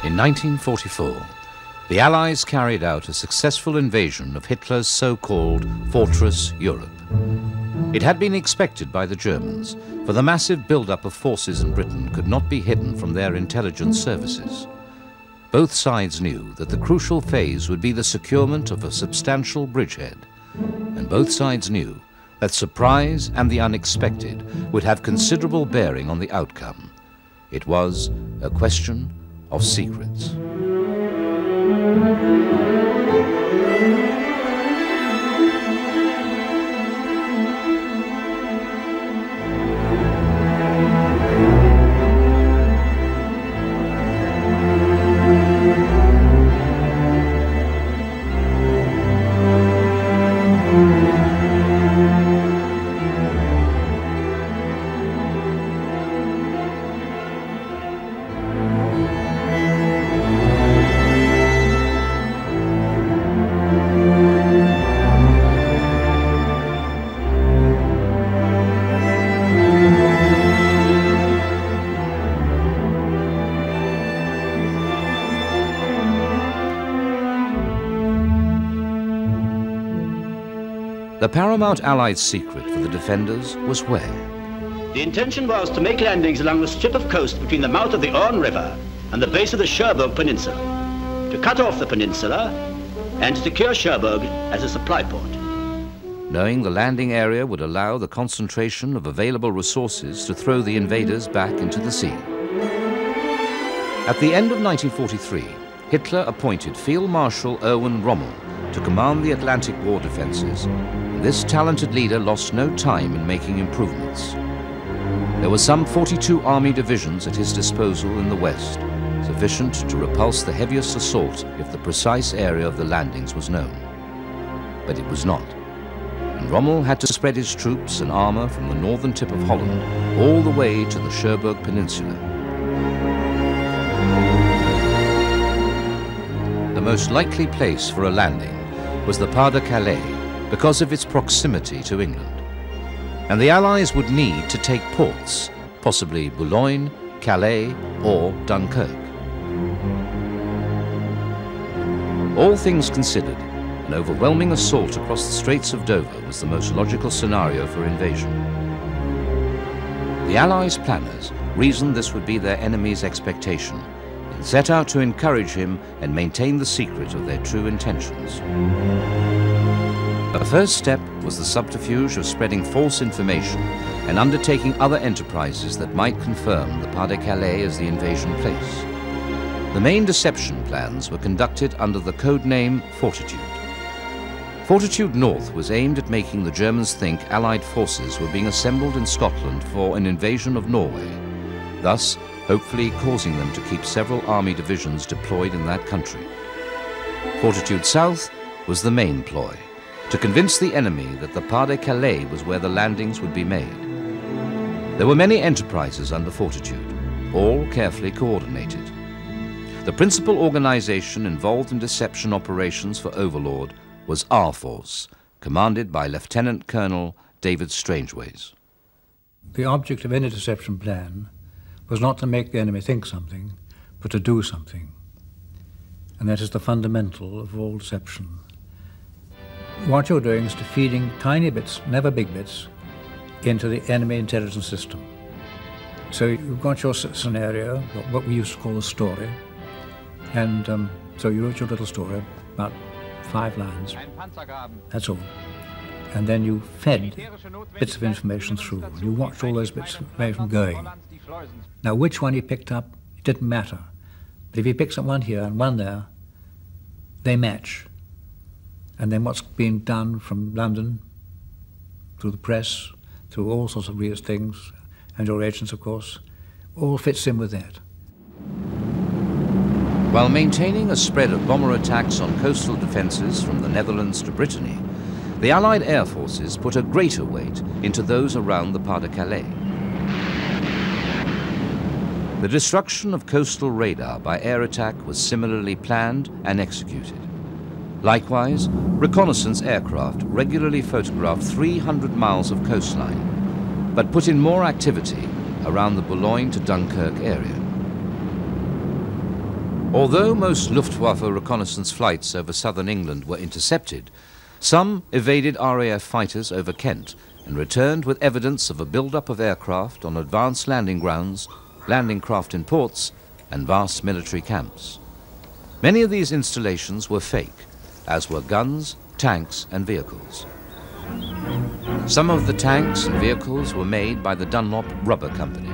In 1944, the Allies carried out a successful invasion of Hitler's so-called Fortress Europe. It had been expected by the Germans, for the massive build-up of forces in Britain could not be hidden from their intelligence services. Both sides knew that the crucial phase would be the securement of a substantial bridgehead, and both sides knew that surprise and the unexpected would have considerable bearing on the outcome. It was a question of secrets. The paramount Allied secret for the defenders was where? The intention was to make landings along the strip of coast between the mouth of the Orne River and the base of the Cherbourg Peninsula, to cut off the peninsula and to secure Cherbourg as a supply port. Knowing the landing area would allow the concentration of available resources to throw the invaders back into the sea. At the end of 1943, Hitler appointed Field Marshal Erwin Rommel to command the Atlantic war defenses. This talented leader lost no time in making improvements. There were some 42 army divisions at his disposal in the west, sufficient to repulse the heaviest assault if the precise area of the landings was known. But it was not, and Rommel had to spread his troops and armor from the northern tip of Holland all the way to the Cherbourg Peninsula. The most likely place for a landing was the Pas-de-Calais, because of its proximity to England. And the Allies would need to take ports, possibly Boulogne, Calais, or Dunkirk. All things considered, an overwhelming assault across the Straits of Dover was the most logical scenario for invasion. The Allies' planners reasoned this would be their enemy's expectation and set out to encourage him and maintain the secret of their true intentions. The first step was the subterfuge of spreading false information and undertaking other enterprises that might confirm the Pas-de-Calais as the invasion place. The main deception plans were conducted under the code name Fortitude. Fortitude North was aimed at making the Germans think Allied forces were being assembled in Scotland for an invasion of Norway, thus hopefully causing them to keep several army divisions deployed in that country. Fortitude South was the main ploy, to convince the enemy that the Pas-de-Calais was where the landings would be made. There were many enterprises under Fortitude, all carefully coordinated. The principal organization involved in deception operations for Overlord was our force, commanded by Lieutenant Colonel David Strangeways. The object of any deception plan was not to make the enemy think something, but to do something. And that is the fundamental of all deception. What you're doing is to feeding tiny bits, never big bits, into the enemy intelligence system. So you've got your scenario, what we used to call a story, and so you wrote your little story, about 5 lines, that's all. And then you fed bits of information through, and you watched all those bits of information going. Now which one you picked up, it didn't matter. But if you picked up one here and one there, they match. And then what's being done from London, through the press, through all sorts of weird things, and your agents, of course, all fits in with that. While maintaining a spread of bomber attacks on coastal defenses from the Netherlands to Brittany, the Allied air forces put a greater weight into those around the Pas-de-Calais. The destruction of coastal radar by air attack was similarly planned and executed. Likewise, reconnaissance aircraft regularly photographed 300 miles of coastline, but put in more activity around the Boulogne to Dunkirk area. Although most Luftwaffe reconnaissance flights over southern England were intercepted, some evaded RAF fighters over Kent and returned with evidence of a build-up of aircraft on advanced landing grounds, landing craft in ports, and vast military camps. Many of these installations were fake, as were guns, tanks, and vehicles. Some of the tanks and vehicles were made by the Dunlop Rubber Company.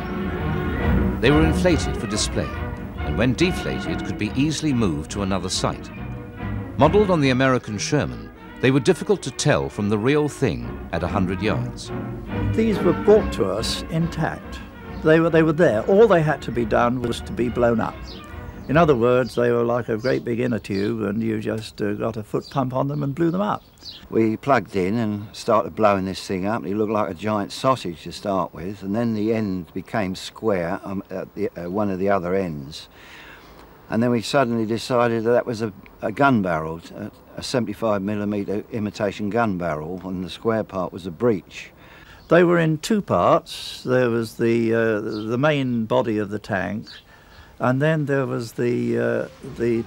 They were inflated for display, and when deflated could be easily moved to another site. Modelled on the American Sherman, they were difficult to tell from the real thing at 100 yards. These were brought to us intact. They were there. All they had to be done was to be blown up. In other words, they were like a great big inner tube, and you just got a foot pump on them and blew them up. We plugged in and started blowing this thing up. It looked like a giant sausage to start with, and then the end became square at one of the other ends. And then we suddenly decided that was a gun barrel, a 75mm imitation gun barrel, and the square part was a breech. They were in two parts. There was the main body of the tank, and then there was the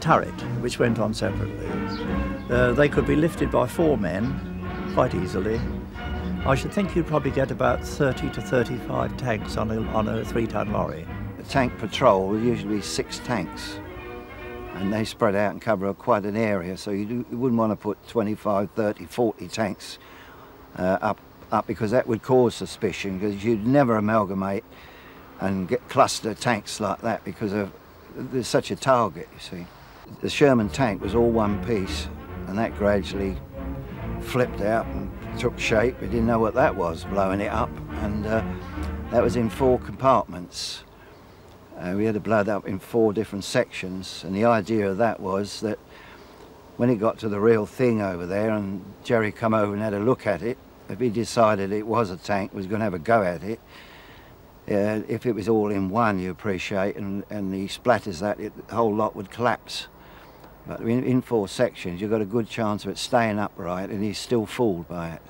turret, which went on separately. They could be lifted by 4 men quite easily. I should think you'd probably get about 30 to 35 tanks on a 3-ton lorry. The tank patrol would usually be 6 tanks, and they spread out and cover quite an area, so you wouldn't want to put 25, 30, 40 tanks up because that would cause suspicion, because you'd never amalgamate and get cluster tanks like that because there's such a target, you see. The Sherman tank was all one piece, and that gradually flipped out and took shape. We didn't know what that was, blowing it up, and that was in 4 compartments. We had to blow it up in 4 different sections, and the idea of that was that when it got to the real thing over there and Jerry come over and had a look at it, if he decided it was a tank, was going to have a go at it, if it was all in one, you appreciate, and he splatters that, the whole lot would collapse. But in 4 sections, you've got a good chance of it staying upright, and he's still fooled by it.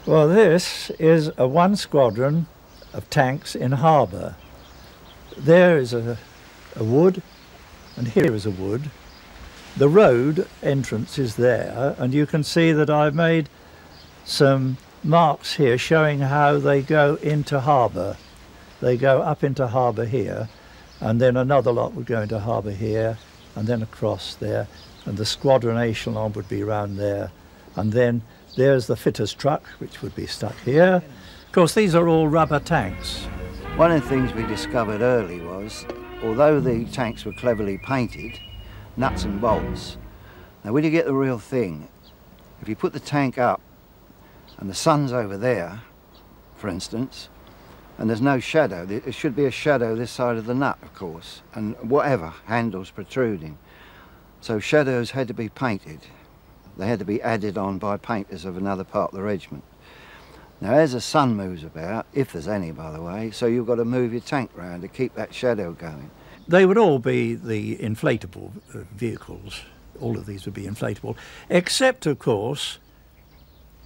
Well, this is a 1 squadron of tanks in harbour. There is a wood, and here is a wood. The road entrance is there, and you can see that I've made some marks here showing how they go into harbour. They go up into harbour here, and then another lot would go into harbour here, and then across there, and the squadron echelon would be round there, and then there's the fitter's truck, which would be stuck here. Of course, these are all rubber tanks. One of the things we discovered early was, although the tanks were cleverly painted, nuts and bolts, now when you get the real thing, if you put the tank up and the sun's over there, for instance, and there's no shadow, there should be a shadow this side of the nut, of course, and whatever, handles protruding. So shadows had to be painted. They had to be added on by painters of another part of the regiment. Now, as the sun moves about, if there's any, by the way, so you've got to move your tank round to keep that shadow going. They would all be the inflatable vehicles. All of these would be inflatable, except, of course,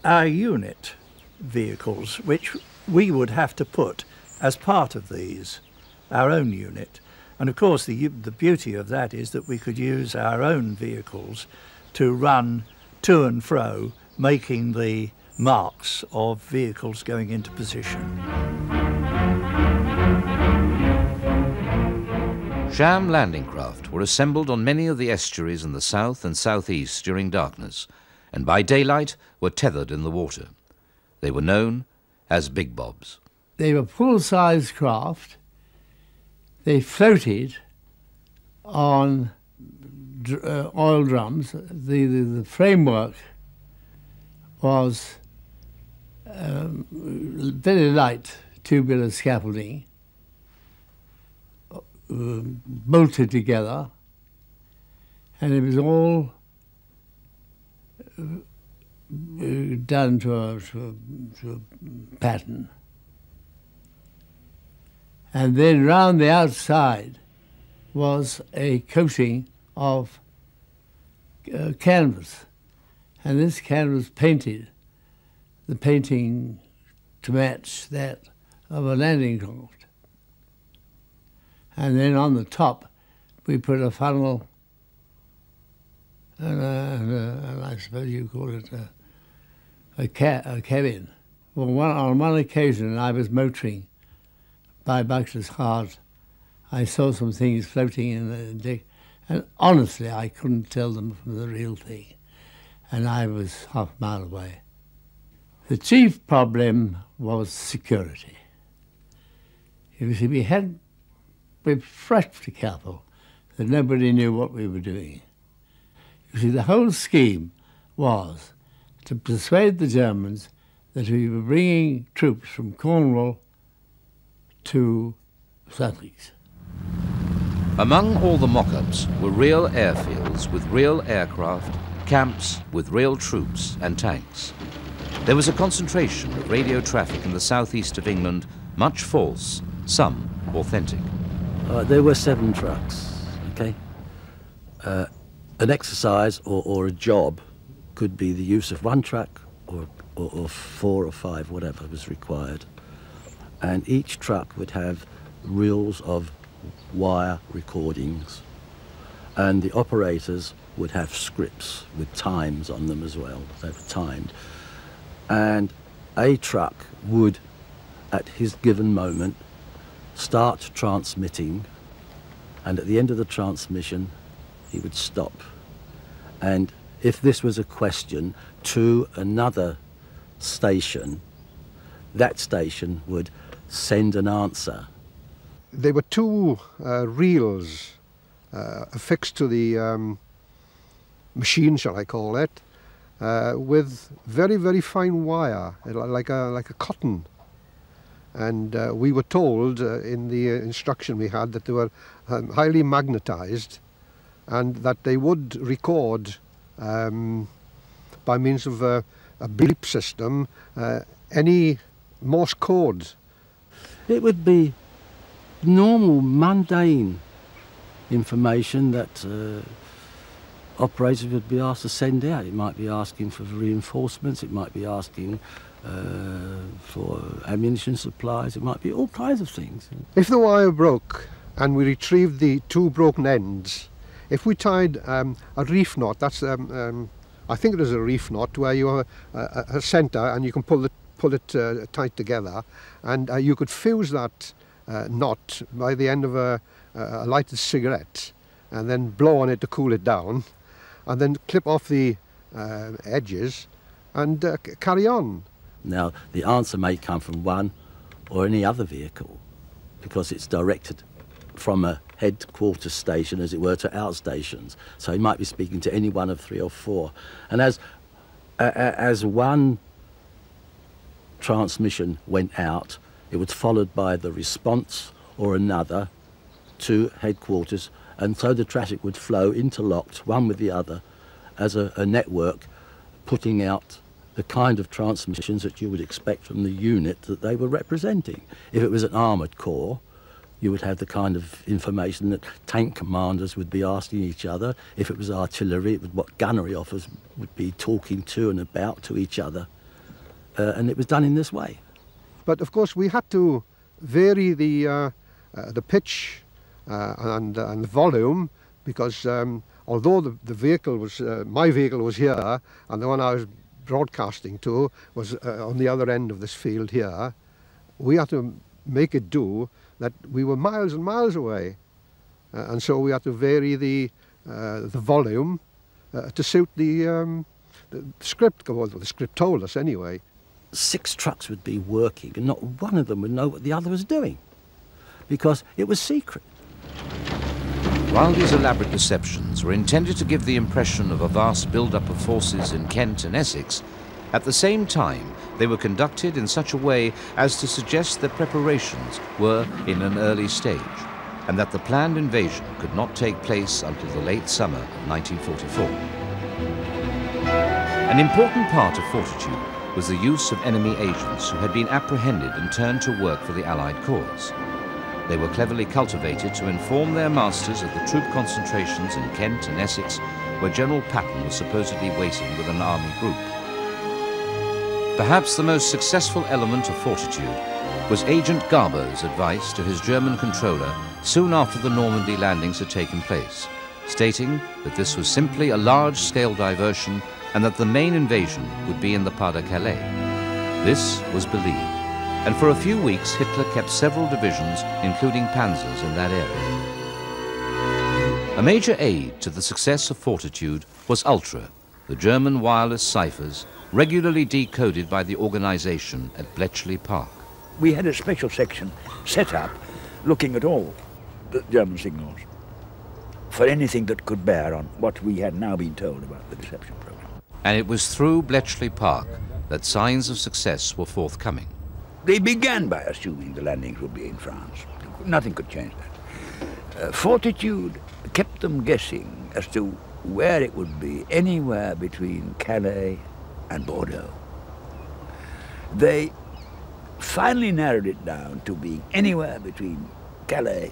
our unit vehicles, which we would have to put as part of these, our own unit. And of course the beauty of that is that we could use our own vehicles to run to and fro, making the marks of vehicles going into position. Sham landing craft were assembled on many of the estuaries in the south and southeast during darkness, and by daylight were tethered in the water. They were known as big bobs. They were full-size craft. They floated on oil drums. The framework was very light tubular scaffolding, bolted together, and it was all done to a pattern. And then round the outside was a coating of canvas, and this canvas painted, the painting to match that of a landing craft. And then on the top we put a funnel and I suppose you call it a cabin. Well, on one occasion I was motoring by Buxter's Heart. I saw some things floating in the deck, and honestly I couldn't tell them from the real thing, and I was half a mile away. The chief problem was security. You see, we were frightfully careful that nobody knew what we were doing. You see, the whole scheme was to persuade the Germans that we were bringing troops from Cornwall to Sussex. Among all the mock-ups were real airfields with real aircraft, camps with real troops and tanks. There was a concentration of radio traffic in the southeast of England, much false, some authentic. There were 7 trucks, okay? An exercise or a job could be the use of 1 truck or 4 or 5, whatever was required. And each truck would have reels of wire recordings, and the operators would have scripts with times on them as well. They were timed. And a truck would, at his given moment, start transmitting, and at the end of the transmission he would stop. And if this was a question to another station, that station would send an answer. There were 2 reels affixed to the machine, shall I call it, with very, very fine wire, like a cotton. And we were told in the instruction we had that they were highly magnetized, and that they would record by means of a bleep system any Morse code. It would be normal, mundane information that operators would be asked to send out. It might be asking for reinforcements, it might be asking for ammunition supplies, it might be all kinds of things. If the wire broke and we retrieved the 2 broken ends, if we tied a reef knot, that's I think it is a reef knot where you have a centre and you can pull it tight together, and you could fuse that knot by the end of a lighted cigarette, and then blow on it to cool it down, and then clip off the edges and carry on. Now, the answer may come from one or any other vehicle because it's directed from a headquarters station, as it were, to outstations. So he might be speaking to any one of 3 or 4. And as one transmission went out, it was followed by the response or another to headquarters, and so the traffic would flow interlocked, one with the other, as a network, putting out the kind of transmissions that you would expect from the unit that they were representing. If it was an armoured corps, you would have the kind of information that tank commanders would be asking each other. If it was artillery, it was what gunnery officers would be talking to and about to each other. And it was done in this way. But of course we had to vary the pitch and the volume, because although the vehicle was, my vehicle was here, and the one I was broadcasting to was on the other end of this field here, we had to make it do that we were miles and miles away, and so we had to vary the volume to suit the script. Well, the script told us anyway. 6 trucks would be working, and not one of them would know what the other was doing, because it was secret. While these elaborate deceptions were intended to give the impression of a vast build-up of forces in Kent and Essex, at the same time they were conducted in such a way as to suggest that preparations were in an early stage, and that the planned invasion could not take place until the late summer of 1944. An important part of fortitude was the use of enemy agents who had been apprehended and turned to work for the Allied cause. They were cleverly cultivated to inform their masters of the troop concentrations in Kent and Essex, where General Patton was supposedly waiting with an army group. Perhaps the most successful element of fortitude was Agent Garber's advice to his German controller soon after the Normandy landings had taken place, stating that this was simply a large-scale diversion and that the main invasion would be in the Pas-de-Calais. This was believed, and for a few weeks Hitler kept several divisions, including panzers, in that area. A major aid to the success of Fortitude was Ultra, the German wireless ciphers regularly decoded by the organization at Bletchley Park. We had a special section set up looking at all the German signals for anything that could bear on what we had now been told about the deception program. And it was through Bletchley Park that signs of success were forthcoming. They began by assuming the landings would be in France. Nothing could change that. Fortitude kept them guessing as to where it would be, anywhere between Calais and Bordeaux. They finally narrowed it down to being anywhere between Calais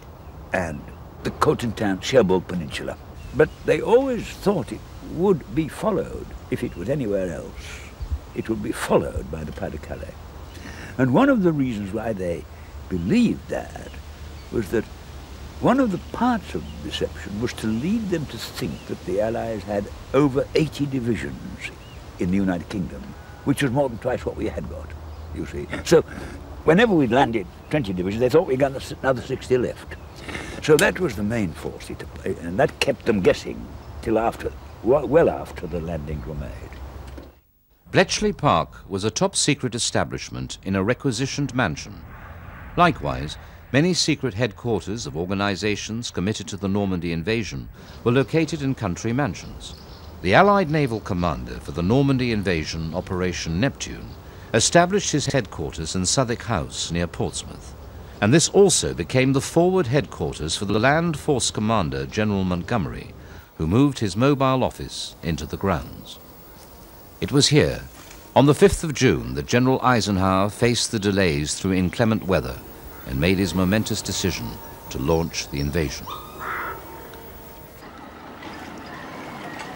and the Cotentin Peninsula. But they always thought it would be followed, if it was anywhere else, it would be followed by the Pas-de-Calais. And one of the reasons why they believed that was that one of the parts of the deception was to lead them to think that the Allies had over 80 divisions in the United Kingdom, which was more than twice what we had got, you see. So whenever we landed 20 divisions, they thought we got another 60 left. So that was the main force, and that kept them guessing till after, well after the landings were made. Bletchley Park was a top-secret establishment in a requisitioned mansion. Likewise, many secret headquarters of organizations committed to the Normandy invasion were located in country mansions. The Allied naval commander for the Normandy invasion, Operation Neptune, established his headquarters in Southwark House near Portsmouth, and this also became the forward headquarters for the land force commander, General Montgomery, who moved his mobile office into the grounds. It was here, on the 5th of June, that General Eisenhower faced the delays through inclement weather and made his momentous decision to launch the invasion.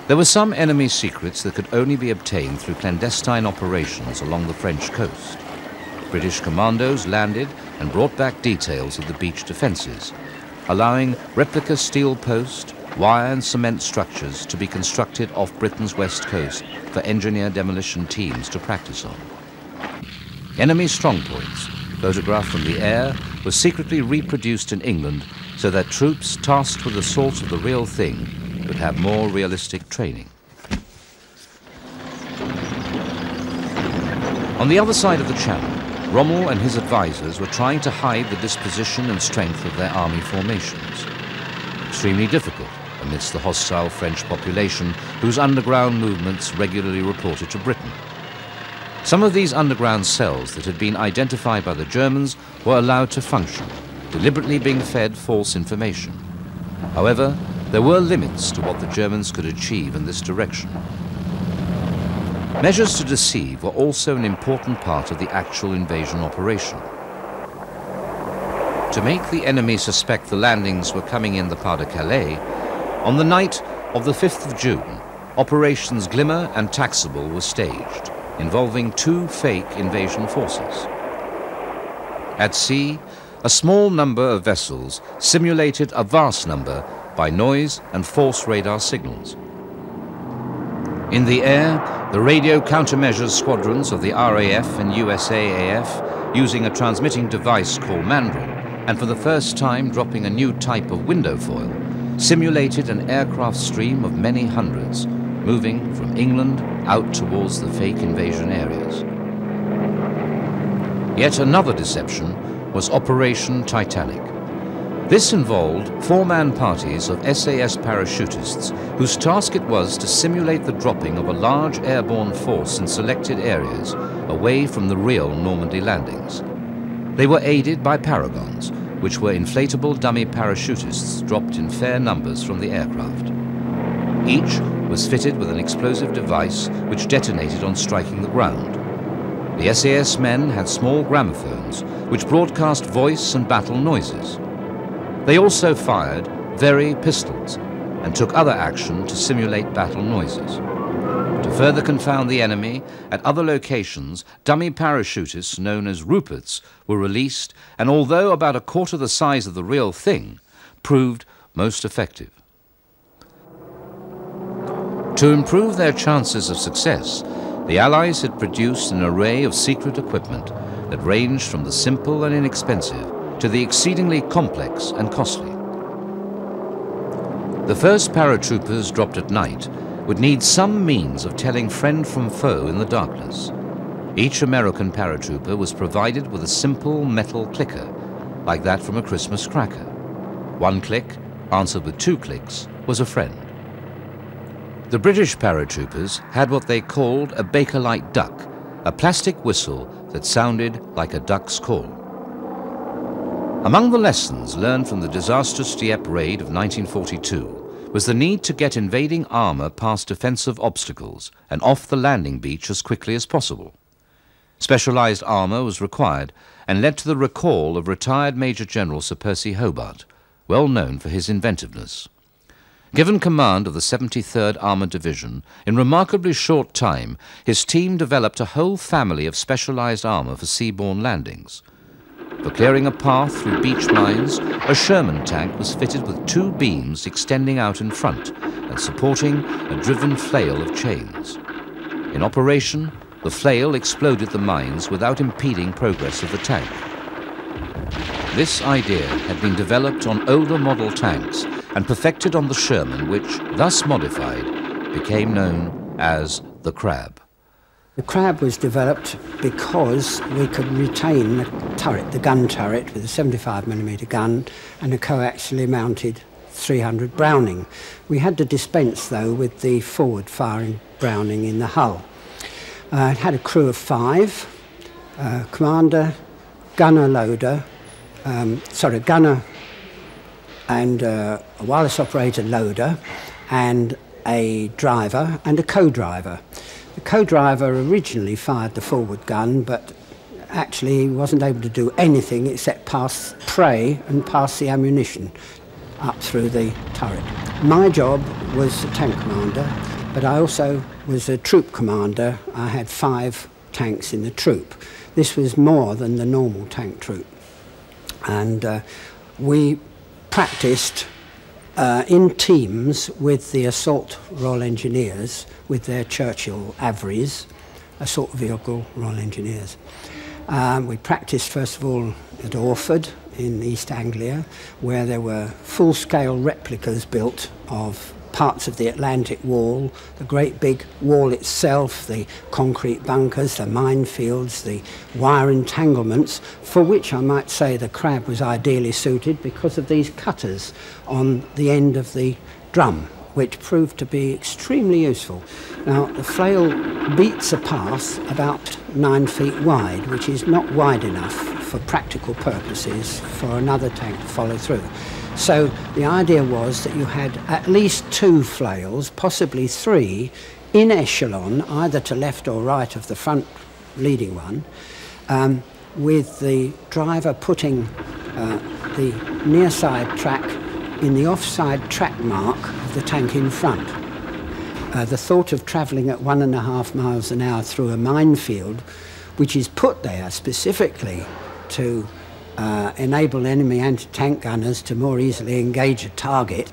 There were some enemy secrets that could only be obtained through clandestine operations along the French coast. British commandos landed and brought back details of the beach defences, allowing replica steel post, wire and cement structures to be constructed off Britain's west coast for engineer demolition teams to practice on. Enemy strongpoints, photographed from the air, were secretly reproduced in England so that troops tasked with assault of the real thing could have more realistic training. On the other side of the Channel, Rommel and his advisors were trying to hide the disposition and strength of their army formations. Extremely difficult amidst the hostile French population whose underground movements regularly reported to Britain. Some of these underground cells that had been identified by the Germans were allowed to function, deliberately being fed false information. However, there were limits to what the Germans could achieve in this direction. Measures to deceive were also an important part of the actual invasion operation. To make the enemy suspect the landings were coming in the Pas-de-Calais, on the night of the 5th of June, Operations Glimmer and Taxable were staged, involving 2 fake invasion forces. At sea, a small number of vessels simulated a vast number by noise and false radar signals. In the air, the radio countermeasures squadrons of the RAF and USAAF, using a transmitting device called Mandrel, and for the first time dropping a new type of window foil, simulated an aircraft stream of many hundreds, moving from England out towards the fake invasion areas. Yet another deception was Operation Titanic. This involved 4-man parties of SAS parachutists whose task it was to simulate the dropping of a large airborne force in selected areas away from the real Normandy landings. They were aided by paragons, which were inflatable dummy parachutists dropped in fair numbers from the aircraft. Each was fitted with an explosive device which detonated on striking the ground. The SAS men had small gramophones which broadcast voice and battle noises. They also fired Very pistols and took other action to simulate battle noises. To further confound the enemy, at other locations, dummy parachutists known as Ruperts were released, and although about a quarter the size of the real thing, proved most effective. To improve their chances of success, the Allies had produced an array of secret equipment that ranged from the simple and inexpensive to the exceedingly complex and costly. The first paratroopers dropped at night would need some means of telling friend from foe in the darkness. Each American paratrooper was provided with a simple metal clicker, like that from a Christmas cracker. One click, answered with 2 clicks, was a friend. The British paratroopers had what they called a Baker-like duck, a plastic whistle that sounded like a duck's call. Among the lessons learned from the disastrous Dieppe raid of 1942 was the need to get invading armour past defensive obstacles and off the landing beach as quickly as possible. Specialised armour was required and led to the recall of retired Major General Sir Percy Hobart, well known for his inventiveness. Given command of the 73rd Armoured Division, in remarkably short time, his team developed a whole family of specialised armour for seaborne landings. For clearing a path through beach mines, a Sherman tank was fitted with 2 beams extending out in front and supporting a driven flail of chains. In operation, the flail exploded the mines without impeding progress of the tank. This idea had been developed on older model tanks and perfected on the Sherman, which, thus modified, became known as the Crab. The Crab was developed because we could retain the turret, the gun turret, with a 75mm gun and a coaxially mounted 300 Browning. We had to dispense, though, with the forward-firing Browning in the hull. It had a crew of 5, commander, gunner, loader, gunner and a wireless operator loader, and a driver and a co-driver. The co-driver originally fired the forward gun, but actually he wasn't able to do anything except pass prey and pass the ammunition up through the turret. My job was a tank commander, but I also was a troop commander. I had 5 tanks in the troop. This was more than the normal tank troop. And we practiced in teams with the Assault Royal Engineers, with their Churchill Averies, Assault Vehicle Royal Engineers. We practiced first of all at Orford in East Anglia, where there were full-scale replicas built of parts of the Atlantic Wall, the great big wall itself, the concrete bunkers, the minefields, the wire entanglements, for which I might say the Crab was ideally suited because of these cutters on the end of the drum, which proved to be extremely useful. Now, the flail beats a path about 9 feet wide, which is not wide enough for practical purposes for another tank to follow through. So the idea was that you had at least 2 flails, possibly 3, in echelon, either to left or right of the front leading one, with the driver putting the near side track in the offside track mark of the tank in front. The thought of travelling at 1.5 miles an hour through a minefield, which is put there specifically to enable enemy anti-tank gunners to more easily engage a target,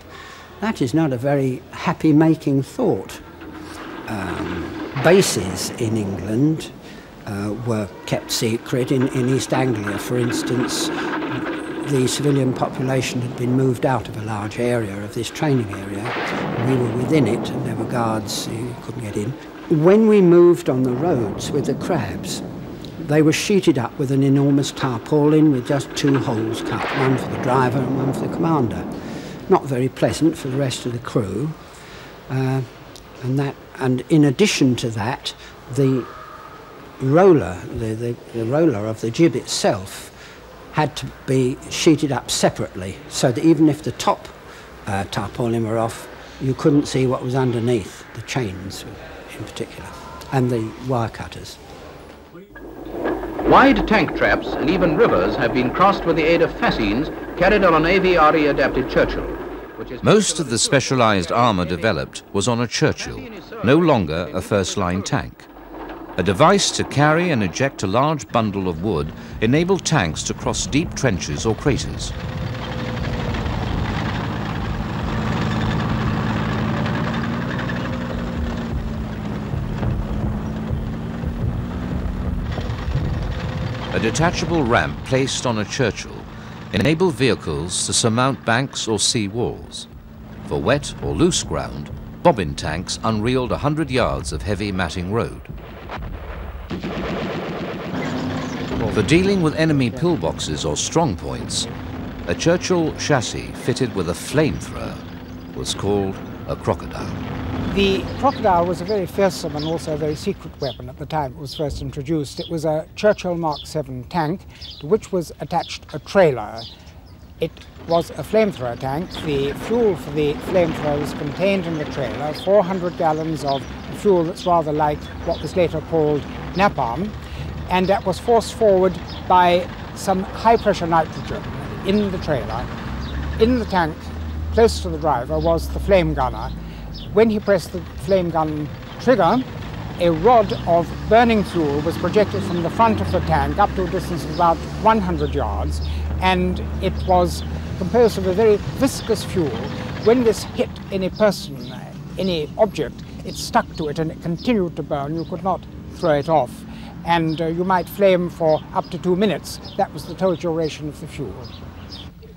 that is not a very happy-making thought. Bases in England were kept secret. In East Anglia, for instance, the civilian population had been moved out of a large area of this training area. We were within it, and there were guards, so you couldn't get in. When we moved on the roads with the Crabs, they were sheeted up with an enormous tarpaulin with just 2 holes cut, one for the driver and one for the commander. Not very pleasant for the rest of the crew. And in addition to that, the roller, the roller of the jib itself had to be sheeted up separately, so that even if the top tarpaulin were off, you couldn't see what was underneath, the chains in particular, and the wire cutters. Wide tank traps and even rivers have been crossed with the aid of fascines carried on an AVRE-adapted Churchill. Most of the specialized armor developed was on a Churchill, no longer a first-line tank. A device to carry and eject a large bundle of wood enabled tanks to cross deep trenches or craters. A detachable ramp placed on a Churchill enabled vehicles to surmount banks or sea walls. For wet or loose ground, bobbin tanks unreeled 100 yards of heavy matting road. For dealing with enemy pillboxes or strong points, a Churchill chassis fitted with a flamethrower was called a crocodile. The crocodile was a very fearsome and also a very secret weapon at the time it was first introduced. It was a Churchill Mark 7 tank to which was attached a trailer. It was a flamethrower tank. The fuel for the flamethrower was contained in the trailer, 400 gallons of fuel that's rather like what was later called napalm, and that was forced forward by some high-pressure nitrogen in the trailer. In the tank, close to the driver, was the flame gunner. When he pressed the flame gun trigger, a rod of burning fuel was projected from the front of the tank up to a distance of about 100 yards, and it was composed of a very viscous fuel. When this hit any person, any object, it stuck to it and it continued to burn. You could not throw it off, and you might flame for up to 2 minutes. That was the total duration of the fuel.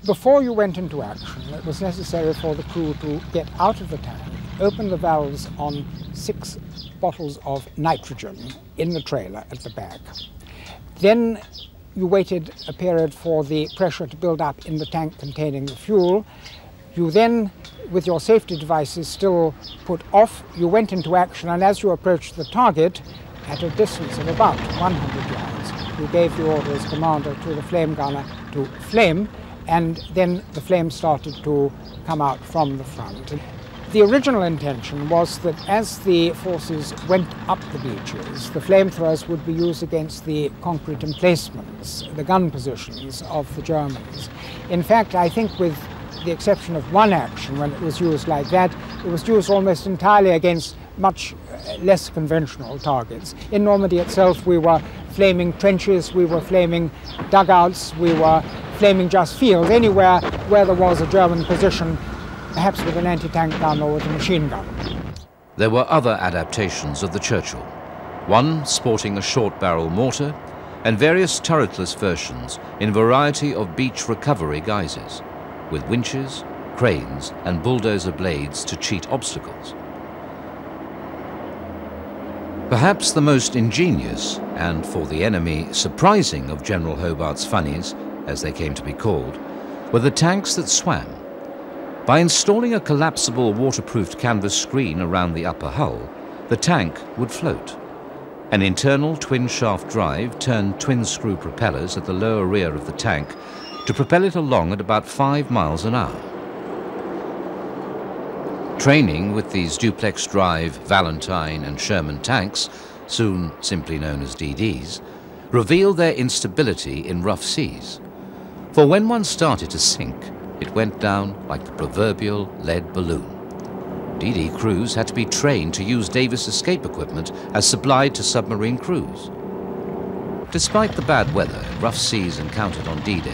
Before you went into action, it was necessary for the crew to get out of the tank, open the valves on 6 bottles of nitrogen in the trailer at the back. Then you waited a period for the pressure to build up in the tank containing the fuel. You then, with your safety devices still put off, you went into action, and as you approached the target, at a distance of about 100 yards, you gave the order as commander to the flame gunner to flame, and then the flame started to come out from the front. The original intention was that as the forces went up the beaches, the flamethrowers would be used against the concrete emplacements, the gun positions of the Germans. In fact, I think with the exception of one action when it was used like that, it was used almost entirely against much less conventional targets. In Normandy itself, we were flaming trenches, we were flaming dugouts, we were flaming just fields, anywhere where there was a German position, perhaps with an anti-tank gun or with a machine gun. There were other adaptations of the Churchill, one sporting a short-barrel mortar and various turretless versions in variety of beach recovery guises, with winches, cranes and bulldozer blades to cheat obstacles. Perhaps the most ingenious and, for the enemy, surprising of General Hobart's funnies, as they came to be called, were the tanks that swam. By installing a collapsible waterproofed canvas screen around the upper hull, the tank would float. An internal twin-shaft drive turned twin-screw propellers at the lower rear of the tank to propel it along at about 5 miles an hour. Training with these duplex drive Valentine and Sherman tanks, soon simply known as DDs, revealed their instability in rough seas. For when one started to sink, it went down like the proverbial lead balloon. DD crews had to be trained to use Davis escape equipment as supplied to submarine crews. Despite the bad weather and rough seas encountered on D-Day,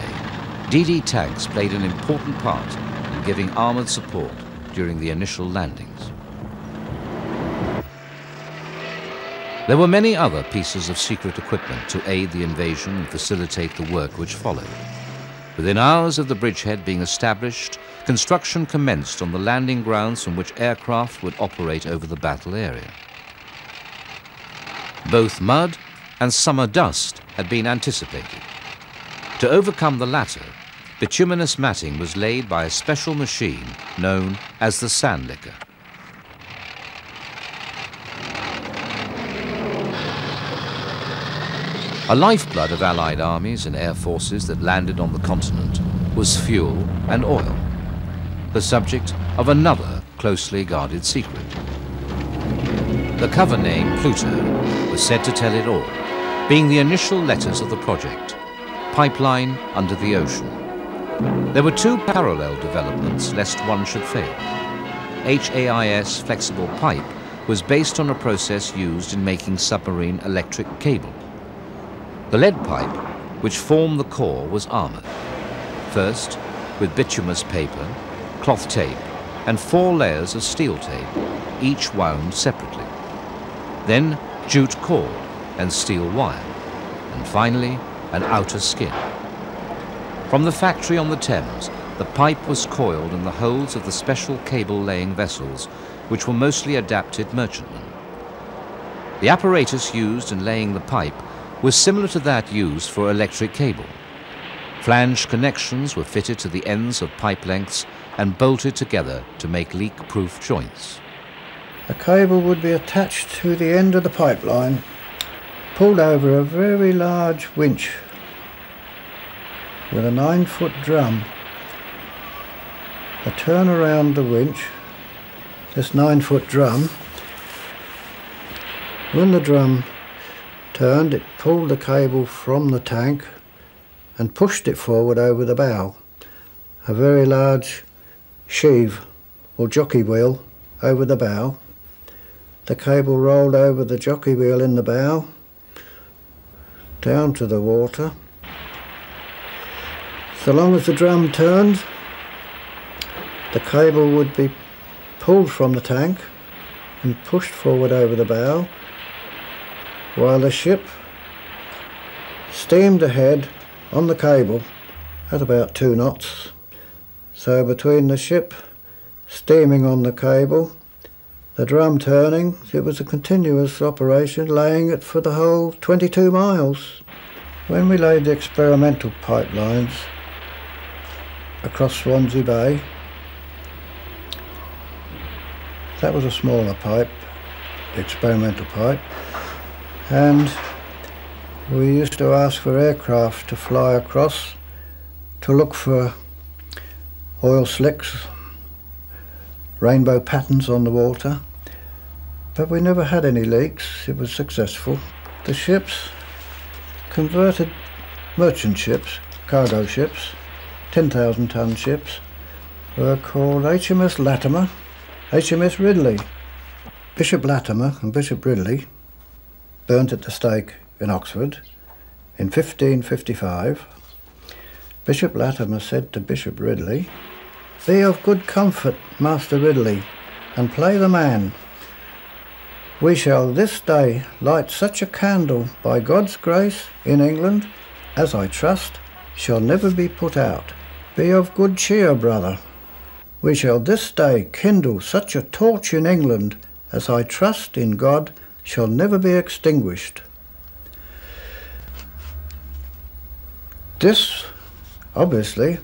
DD tanks played an important part in giving armoured support during the initial landings. There were many other pieces of secret equipment to aid the invasion and facilitate the work which followed. Within hours of the bridgehead being established, construction commenced on the landing grounds from which aircraft would operate over the battle area. Both mud and summer dust had been anticipated. To overcome the latter, bituminous matting was laid by a special machine known as the sand licker. A lifeblood of Allied armies and air forces that landed on the continent was fuel and oil, the subject of another closely guarded secret. The cover name Pluto was said to tell it all, being the initial letters of the project, Pipeline Under the Ocean. There were two parallel developments lest one should fail. HAIS flexible pipe was based on a process used in making submarine electric cable. The lead pipe, which formed the core, was armoured. First, with bituminous paper, cloth tape, and 4 layers of steel tape, each wound separately. Then jute cord and steel wire, and finally an outer skin. From the factory on the Thames, the pipe was coiled in the holds of the special cable-laying vessels, which were mostly adapted merchantmen. The apparatus used in laying the pipe was similar to that used for electric cable. Flanged connections were fitted to the ends of pipe lengths and bolted together to make leak-proof joints. A cable would be attached to the end of the pipeline, pulled over a very large winch with a 9-foot drum. A turn around the winch, this 9-foot drum. When the drum turned, it pulled the cable from the tank and pushed it forward over the bow. A very large sheave or jockey wheel over the bow. The cable rolled over the jockey wheel in the bow, down to the water. So long as the drum turned, the cable would be pulled from the tank and pushed forward over the bow, while the ship steamed ahead on the cable at about 2 knots. So between the ship steaming on the cable, the drum turning, it was a continuous operation, laying it for the whole 22 miles. When we laid the experimental pipelines across Swansea Bay, that was a smaller pipe, the experimental pipe, and we used to ask for aircraft to fly across to look for oil slicks, rainbow patterns on the water, but we never had any leaks. It was successful. The ships, converted merchant ships, cargo ships, 10,000-ton ships, were called HMS Latimer, HMS Ridley. Bishop Latimer and Bishop Ridley, burnt at the stake in Oxford in 1555. Bishop Latimer said to Bishop Ridley, "Be of good comfort, Master Ridley, and play the man. We shall this day light such a candle by God's grace in England, as I trust shall never be put out. Be of good cheer, brother. We shall this day kindle such a torch in England, as I trust in God shall never be extinguished." This, obviously,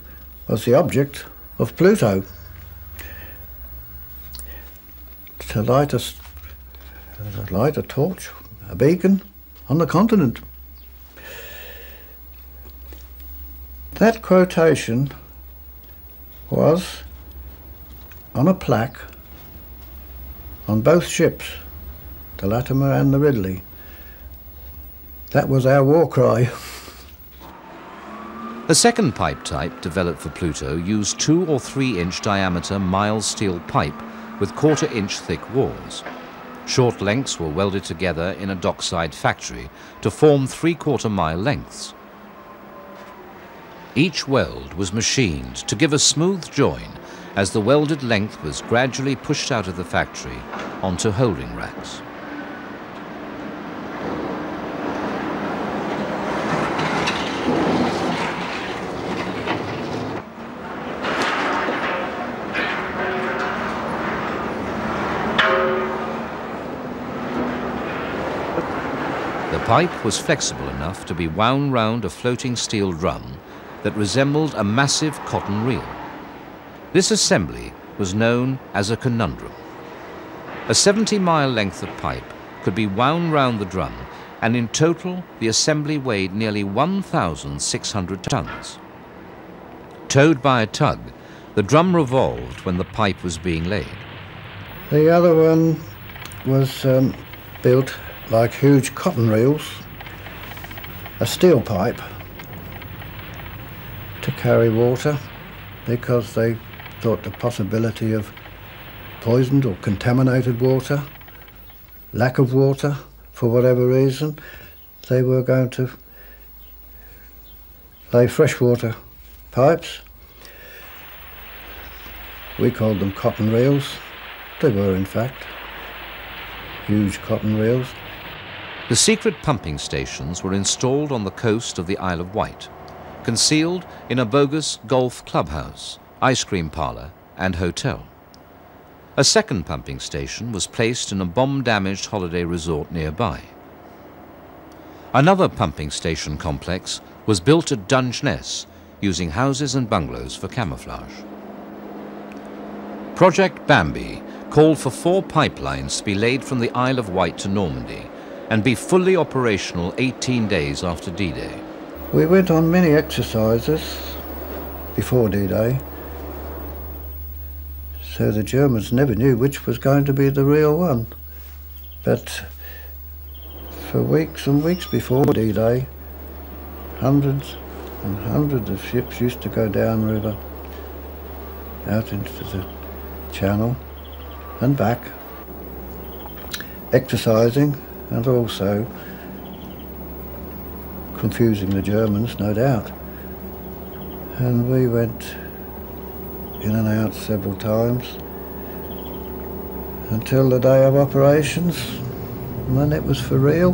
was the object of Pluto, to light a torch, a beacon on the continent. That quotation was on a plaque on both ships, the Latimer and the Ridley. That was our war cry. The second pipe type developed for Pluto used 2 or 3 inch diameter mild steel pipe with 1/4 inch thick walls. Short lengths were welded together in a dockside factory to form 3/4 mile lengths. Each weld was machined to give a smooth join as the welded length was gradually pushed out of the factory onto holding racks. The pipe was flexible enough to be wound round a floating steel drum that resembled a massive cotton reel. This assembly was known as a conundrum. A 70-mile length of pipe could be wound round the drum, and in total the assembly weighed nearly 1,600 tons. Towed by a tug, the drum revolved when the pipe was being laid. The other one was built like huge cotton reels, a steel pipe to carry water because they thought the possibility of poisoned or contaminated water, lack of water for whatever reason, they were going to lay freshwater pipes. We called them cotton reels. They were, in fact, huge cotton reels. The secret pumping stations were installed on the coast of the Isle of Wight, concealed in a bogus golf clubhouse, ice cream parlour and hotel. A second pumping station was placed in a bomb-damaged holiday resort nearby. Another pumping station complex was built at Dungeness, using houses and bungalows for camouflage. Project Bambi called for 4 pipelines to be laid from the Isle of Wight to Normandy and be fully operational 18 days after D-Day. We went on many exercises before D-Day, so the Germans never knew which was going to be the real one. But for weeks and weeks before D-Day, hundreds and hundreds of ships used to go downriver, out into the channel and back, exercising and also confusing the Germans, no doubt. And we went in and out several times until the day of operations, and then it was for real.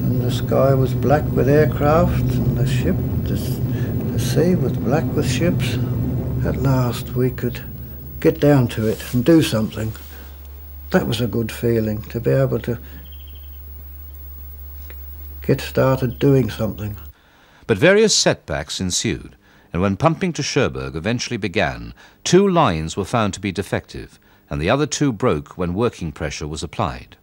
And the sky was black with aircraft, and the sea was black with ships. At last we could get down to it and do something. That was a good feeling, to be able to get started doing something. But various setbacks ensued, and when pumping to Cherbourg eventually began, 2 lines were found to be defective, and the other 2 broke when working pressure was applied.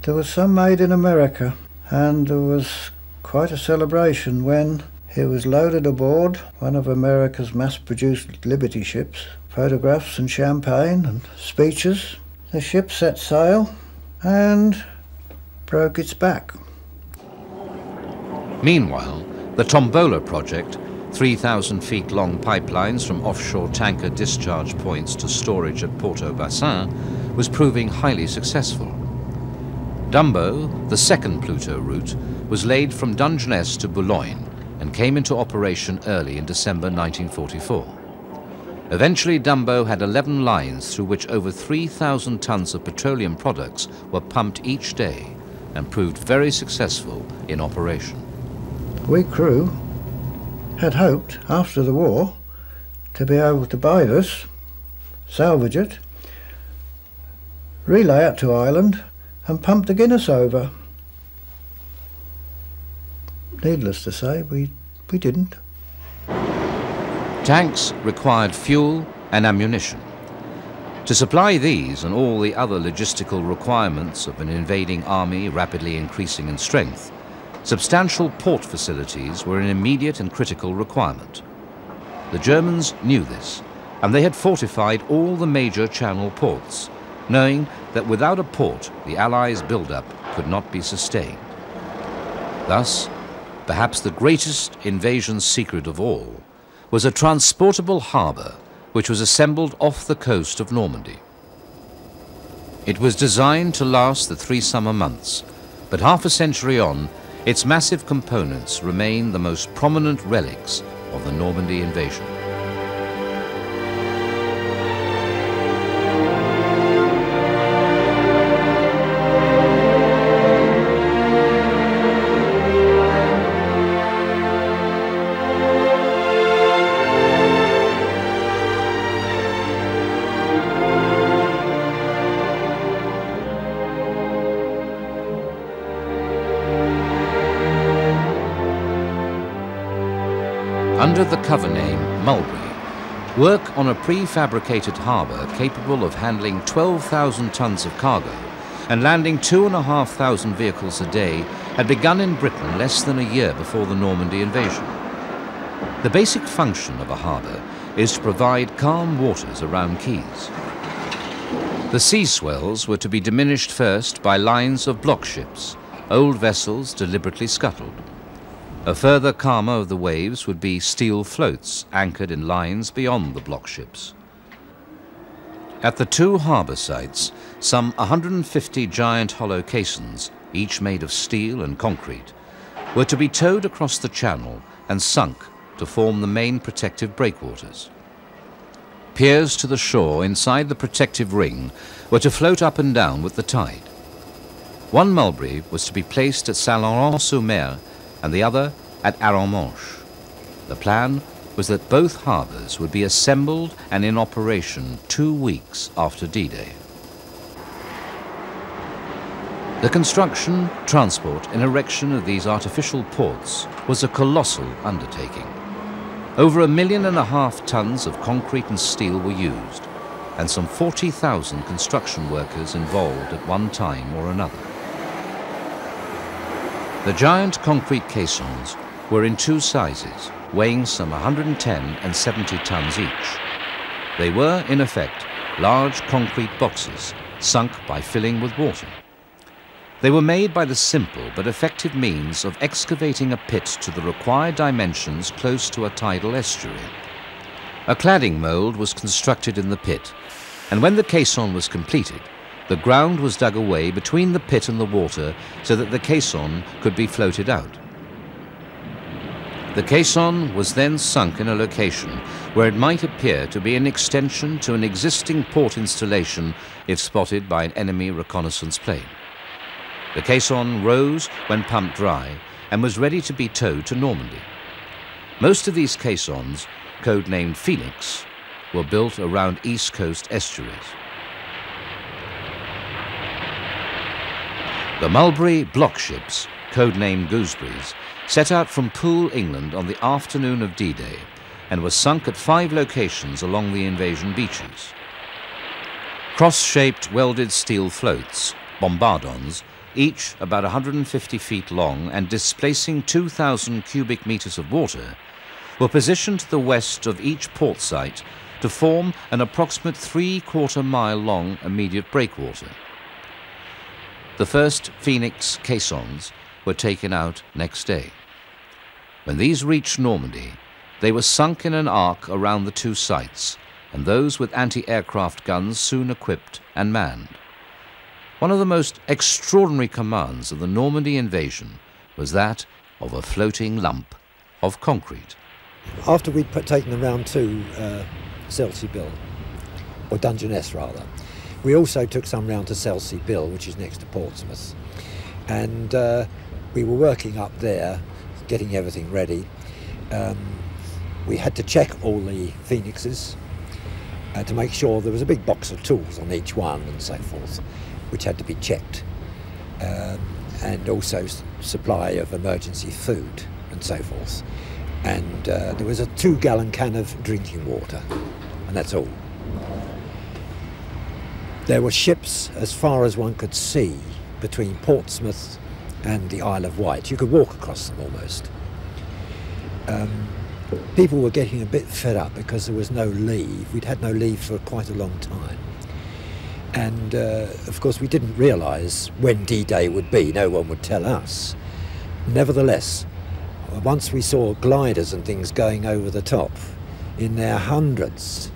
There was some made in America, and there was quite a celebration when it was loaded aboard one of America's mass-produced Liberty ships. Photographs and champagne and speeches. The ship set sail and broke its back. Meanwhile, the Tombola project, 3,000 feet long pipelines from offshore tanker discharge points to storage at Port-au-Bassin, was proving highly successful. Dumbo, the second Pluto route, was laid from Dungeness to Boulogne and came into operation early in December 1944. Eventually, Dumbo had 11 lines through which over 3,000 tons of petroleum products were pumped each day and proved very successful in operation. We crew had hoped, after the war, to be able to buy this, salvage it, relay it to Ireland and pump the Guinness over. Needless to say, we didn't. Tanks required fuel and ammunition. To supply these and all the other logistical requirements of an invading army rapidly increasing in strength, substantial port facilities were an immediate and critical requirement. The Germans knew this, and they had fortified all the major channel ports, knowing that without a port the Allies' build-up could not be sustained. Thus, perhaps the greatest invasion secret of all was a transportable harbour which was assembled off the coast of Normandy. It was designed to last the 3 summer months, but half a century on, its massive components remain the most prominent relics of the Normandy invasion. Under the cover name Mulberry, work on a prefabricated harbour capable of handling 12,000 tons of cargo and landing 2,500 vehicles a day had begun in Britain less than a year before the Normandy invasion. The basic function of a harbour is to provide calm waters around quays. The sea swells were to be diminished first by lines of block ships, old vessels deliberately scuttled. A further calmer of the waves would be steel floats anchored in lines beyond the block ships. At the two harbour sites, some 150 giant hollow caissons, each made of steel and concrete, were to be towed across the channel and sunk to form the main protective breakwaters. Piers to the shore inside the protective ring were to float up and down with the tide. One mulberry was to be placed at Saint-Laurent-sur-Mer and the other at Arromanches. The plan was that both harbours would be assembled and in operation 2 weeks after D-Day. The construction, transport and erection of these artificial ports was a colossal undertaking. Over 1.5 million tons of concrete and steel were used, and some 40,000 construction workers involved at one time or another. The giant concrete caissons were in two sizes, weighing some 110 and 70 tons each. They were, in effect, large concrete boxes, sunk by filling with water. They were made by the simple but effective means of excavating a pit to the required dimensions close to a tidal estuary. A cladding mould was constructed in the pit, and when the caisson was completed, the ground was dug away between the pit and the water so that the caisson could be floated out. The caisson was then sunk in a location where it might appear to be an extension to an existing port installation if spotted by an enemy reconnaissance plane. The caisson rose when pumped dry and was ready to be towed to Normandy. Most of these caissons, codenamed Phoenix, were built around East Coast estuaries. The Mulberry block ships, codenamed Gooseberries, set out from Poole, England on the afternoon of D-Day and were sunk at 5 locations along the invasion beaches. Cross-shaped welded steel floats, bombardons, each about 150 feet long and displacing 2,000 cubic meters of water, were positioned to the west of each port site to form an approximate 3/4 mile long immediate breakwater. The first Phoenix caissons were taken out next day. When these reached Normandy, they were sunk in an arc around the two sites, and those with anti-aircraft guns soon equipped and manned. One of the most extraordinary commands of the Normandy invasion was that of a floating lump of concrete. After we'd taken them round to Selsey Bill, or Dungeness rather, we also took some round to Selsey Bill, which is next to Portsmouth. And we were working up there, getting everything ready. We had to check all the Phoenixes to make sure there was a big box of tools on each one and so forth, which had to be checked. And also supply of emergency food and so forth. And there was a 2-gallon can of drinking water, and that's all. There were ships as far as one could see between Portsmouth and the Isle of Wight. You could walk across them almost. People were getting a bit fed up because there was no leave. We'd had no leave for quite a long time. And of course we didn't realise when D-Day would be. No one would tell us. Nevertheless, once we saw gliders and things going over the top in their hundreds,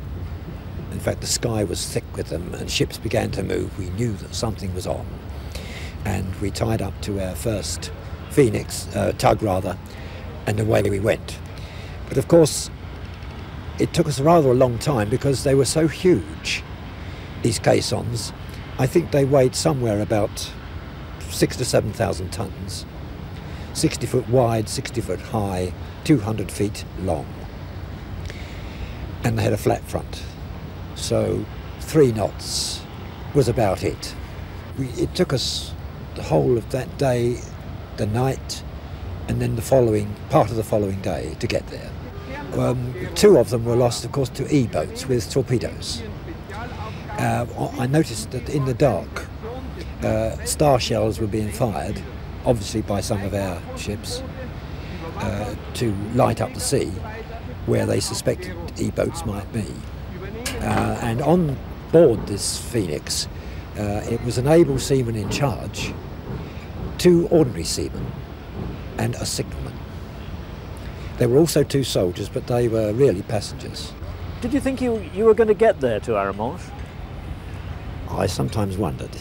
in fact the sky was thick with them and ships began to move, we knew that something was on. And we tied up to our first Phoenix, tug rather, and away we went. But of course it took us rather a long time because they were so huge, these caissons. I think they weighed somewhere about 6,000 to 7,000 tons. 60 foot wide, 60 foot high, 200 feet long. And they had a flat front. So 3 knots was about it. It took us the whole of that day, the night, and then the following, part of the following day to get there. 2 of them were lost, of course, to E-boats with torpedoes. I noticed that in the dark, star shells were being fired, obviously by some of our ships, to light up the sea where they suspected E-boats might be. And on board this Phoenix, it was an able seaman in charge, 2 ordinary seamen and a signalman. There were also 2 soldiers, but they were really passengers. Did you think you were going to get there to Arromanches? I sometimes wondered,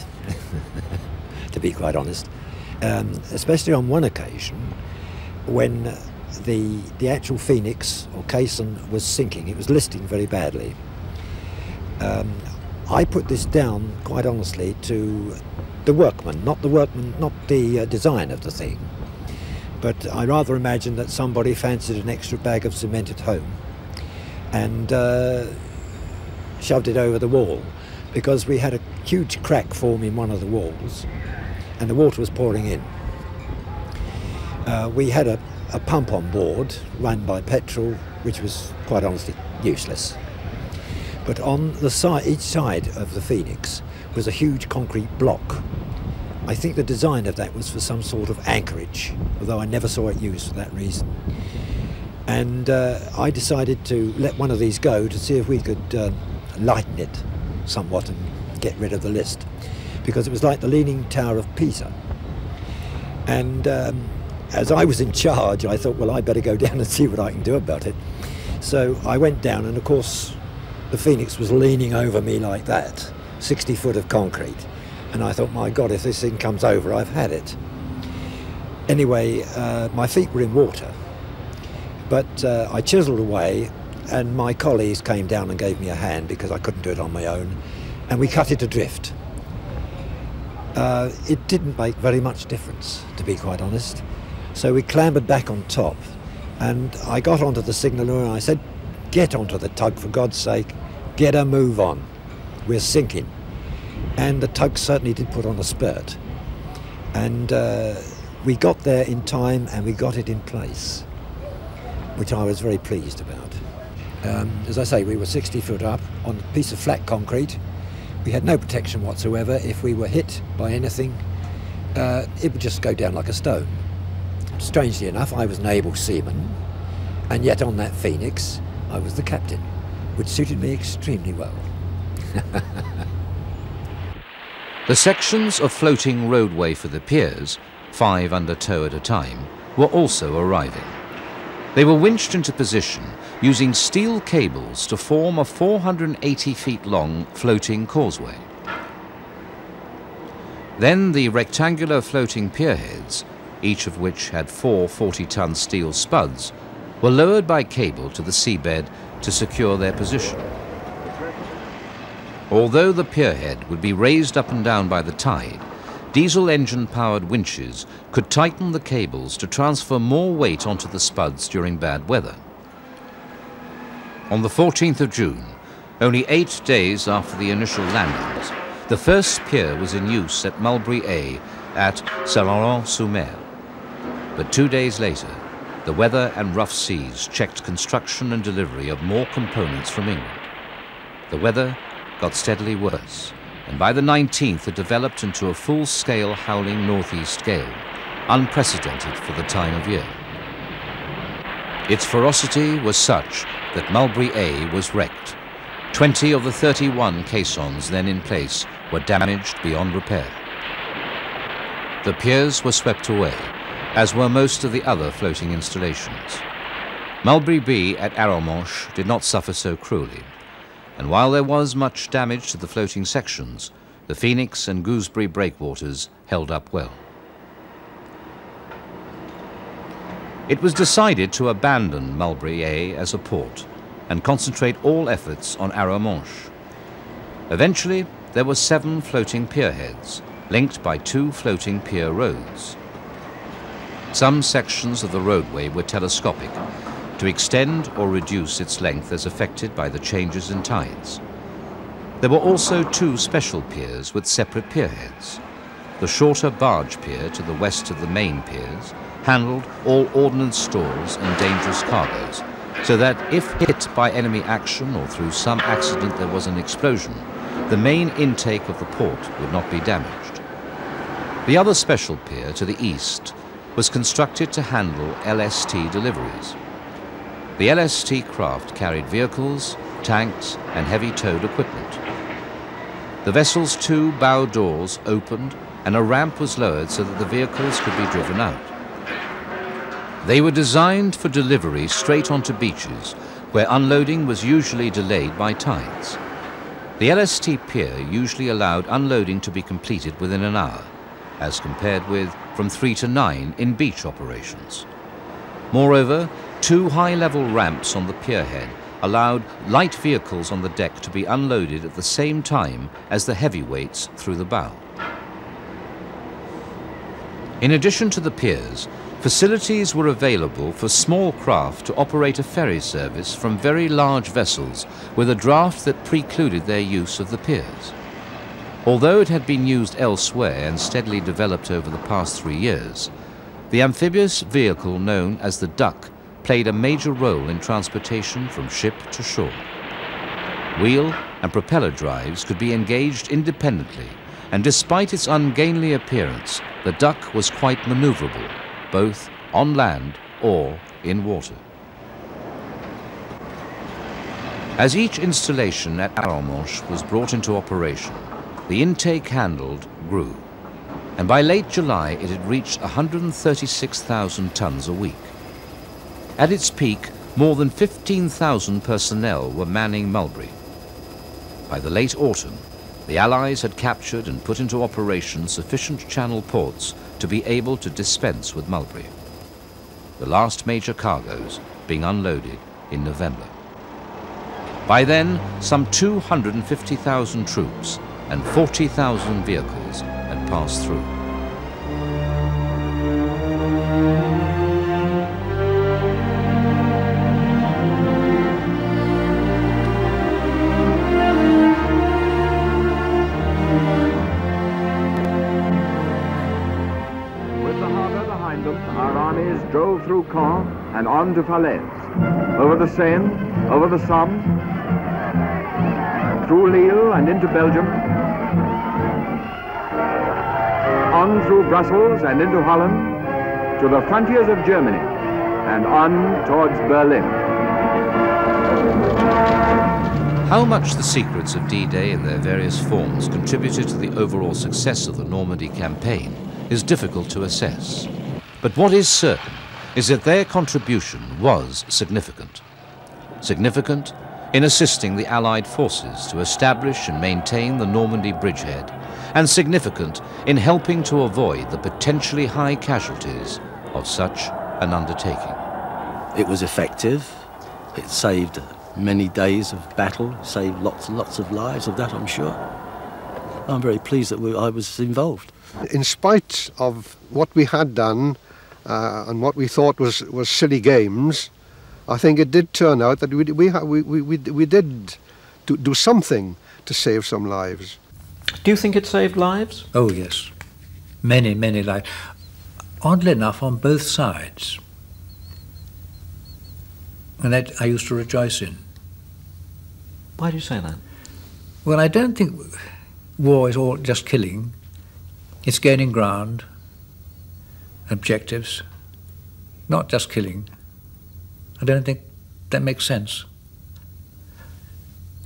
to be quite honest, especially on one occasion when the actual Phoenix or caisson was sinking. It was listing very badly. I put this down, quite honestly, to the workman, not the design of the thing. But I rather imagine that somebody fancied an extra bag of cement at home and shoved it over the wall, because we had a huge crack form in one of the walls and the water was pouring in. We had a pump on board run by petrol, which was quite honestly useless. But on the side, each side of the Phoenix was a huge concrete block. I think the design of that was for some sort of anchorage, although I never saw it used for that reason. And I decided to let one of these go to see if we could lighten it somewhat and get rid of the list, because it was like the Leaning Tower of Pisa. And as I was in charge, I thought, well, I better go down and see what I can do about it. So I went down, and of course the Phoenix was leaning over me like that, 60 foot of concrete. And I thought, my God, if this thing comes over, I've had it. Anyway, my feet were in water, but I chiselled away, and my colleagues came down and gave me a hand because I couldn't do it on my own, and we cut it adrift. It didn't make very much difference, to be quite honest. So we clambered back on top, and I got onto the signaller and I said, get onto the tug, for God's sake, get a move on, we're sinking. And the tug certainly did put on a spurt. And we got there in time, and we got it in place, which I was very pleased about. As I say, we were 60 foot up on a piece of flat concrete. We had no protection whatsoever. If we were hit by anything, it would just go down like a stone. Strangely enough, I was an able seaman, and yet on that Phoenix, I was the captain, which suited me extremely well. The sections of floating roadway for the piers, 5 under tow at a time, were also arriving. They were winched into position using steel cables to form a 480 feet long floating causeway. Then the rectangular floating pierheads, each of which had 4 40-ton steel spuds, were lowered by cable to the seabed to secure their position. Although the pierhead would be raised up and down by the tide, diesel engine-powered winches could tighten the cables to transfer more weight onto the spuds during bad weather. On the 14th of June, only 8 days after the initial landings, the first pier was in use at Mulberry A at Saint-Laurent-sur-Mer. But 2 days later, the weather and rough seas checked construction and delivery of more components from England. The weather got steadily worse, and by the 19th it developed into a full-scale howling northeast gale, unprecedented for the time of year. Its ferocity was such that Mulberry A was wrecked. 20 of the 31 caissons then in place were damaged beyond repair. The piers were swept away, as were most of the other floating installations. Mulberry B at Arromanches did not suffer so cruelly, and while there was much damage to the floating sections, the Phoenix and Gooseberry breakwaters held up well. It was decided to abandon Mulberry A as a port and concentrate all efforts on Arromanches. Eventually, there were 7 floating pierheads, linked by 2 floating pier roads. Some sections of the roadway were telescopic, to extend or reduce its length as affected by the changes in tides. There were also 2 special piers with separate pierheads. The shorter barge pier to the west of the main piers handled all ordnance stores and dangerous cargoes, so that if hit by enemy action or through some accident there was an explosion, the main intake of the port would not be damaged. The other special pier to the east was constructed to handle LST deliveries. The LST craft carried vehicles, tanks, and heavy towed equipment. The vessel's 2 bow doors opened and a ramp was lowered so that the vehicles could be driven out. They were designed for delivery straight onto beaches, where unloading was usually delayed by tides. The LST pier usually allowed unloading to be completed within an hour, as compared with from 3 to 9 in beach operations. Moreover, 2 high-level ramps on the pierhead allowed light vehicles on the deck to be unloaded at the same time as the heavyweights through the bow. In addition to the piers, facilities were available for small craft to operate a ferry service from very large vessels with a draft that precluded their use of the piers. Although it had been used elsewhere and steadily developed over the past 3 years, the amphibious vehicle known as the duck played a major role in transportation from ship to shore. Wheel and propeller drives could be engaged independently, and despite its ungainly appearance, the duck was quite maneuverable, both on land or in water. As each installation at Arromanches was brought into operation, the intake handled grew, and by late July it had reached 136,000 tons a week. At its peak, more than 15,000 personnel were manning Mulberry. By the late autumn, the Allies had captured and put into operation sufficient channel ports to be able to dispense with Mulberry, the last major cargoes being unloaded in November. By then, some 250,000 troops and 40,000 vehicles had passed through. Drove through Caen and on to Falaise, over the Seine, over the Somme, through Lille and into Belgium, on through Brussels and into Holland, to the frontiers of Germany, and on towards Berlin. How much the secrets of D-Day in their various forms contributed to the overall success of the Normandy campaign is difficult to assess. But what is certain is that their contribution was significant. Significant in assisting the Allied forces to establish and maintain the Normandy bridgehead, and significant in helping to avoid the potentially high casualties of such an undertaking. It was effective. It saved many days of battle, saved lots and lots of lives, of that I'm sure. I'm very pleased that I was involved. In spite of what we had done and what we thought was silly games, I think it did turn out that we did do something to save some lives. Do you think it saved lives? Oh yes, many, many lives. Oddly enough, on both sides. And that I used to rejoice in. Why do you say that? Well, I don't think war is all just killing. It's gaining ground, objectives, not just killing. I don't think that makes sense.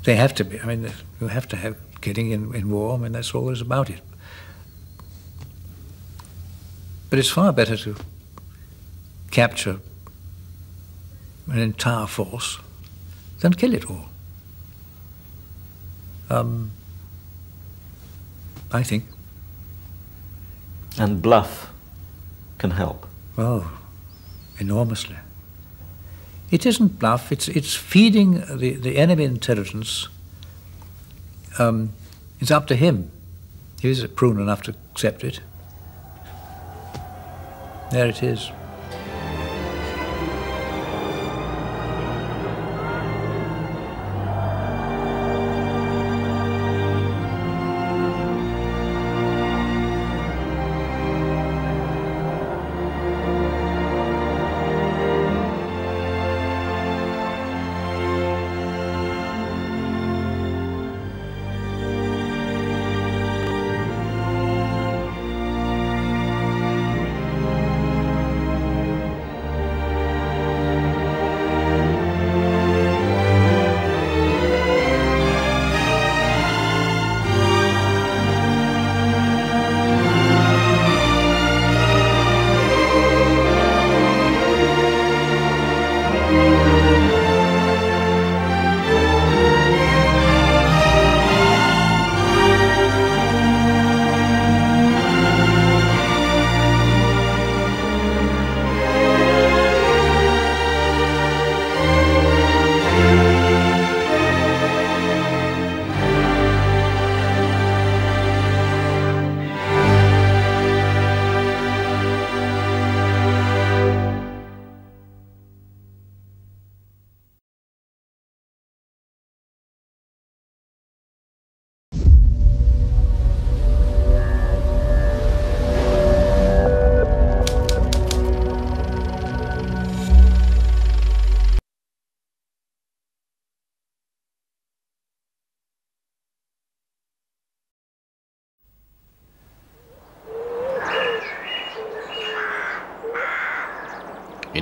They have to be. I mean, you have to have killing in war. I mean, that's always about it. But it's far better to capture an entire force than kill it all. I think. And bluff can help. Oh, enormously. It isn't bluff, it's feeding the enemy intelligence. It's up to him. He is prudent enough to accept it. There it is.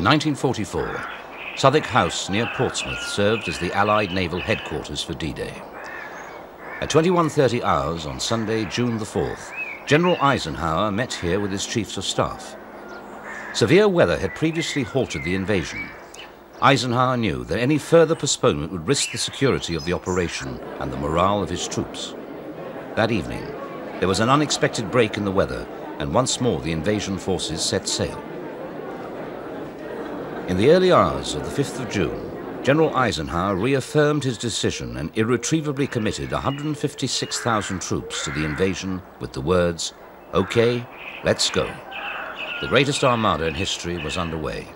In 1944, Southwark House near Portsmouth served as the Allied naval headquarters for D-Day. At 21:30 hours on Sunday, June the 4th, General Eisenhower met here with his chiefs of staff. Severe weather had previously halted the invasion. Eisenhower knew that any further postponement would risk the security of the operation and the morale of his troops. That evening, there was an unexpected break in the weather, and once more the invasion forces set sail. In the early hours of the 5th of June, General Eisenhower reaffirmed his decision and irretrievably committed 156,000 troops to the invasion with the words, "Okay, let's go." The greatest armada in history was underway.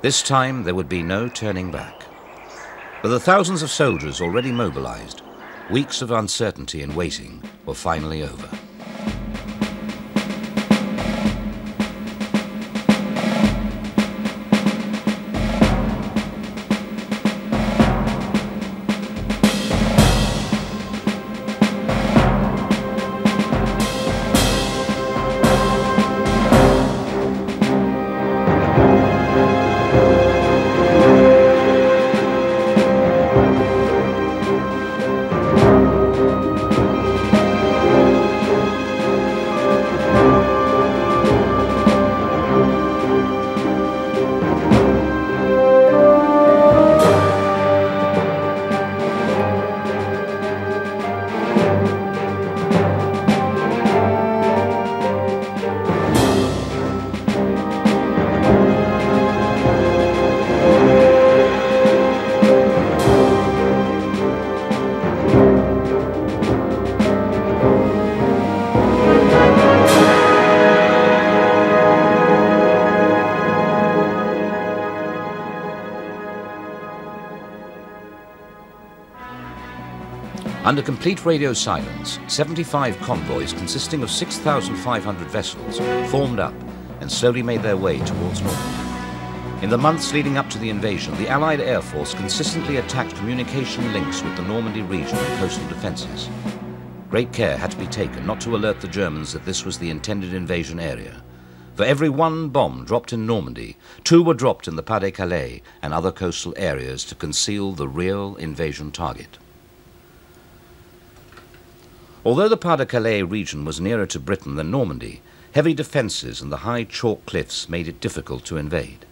This time there would be no turning back. For the thousands of soldiers already mobilized, weeks of uncertainty and waiting were finally over. Under complete radio silence, 75 convoys consisting of 6,500 vessels formed up and slowly made their way towards Normandy. In the months leading up to the invasion, the Allied Air Force consistently attacked communication links with the Normandy region and coastal defences. Great care had to be taken not to alert the Germans that this was the intended invasion area. For every one bomb dropped in Normandy, 2 were dropped in the Pas-de-Calais and other coastal areas to conceal the real invasion target. Although the Pas-de-Calais region was nearer to Britain than Normandy, heavy defences and the high chalk cliffs made it difficult to invade.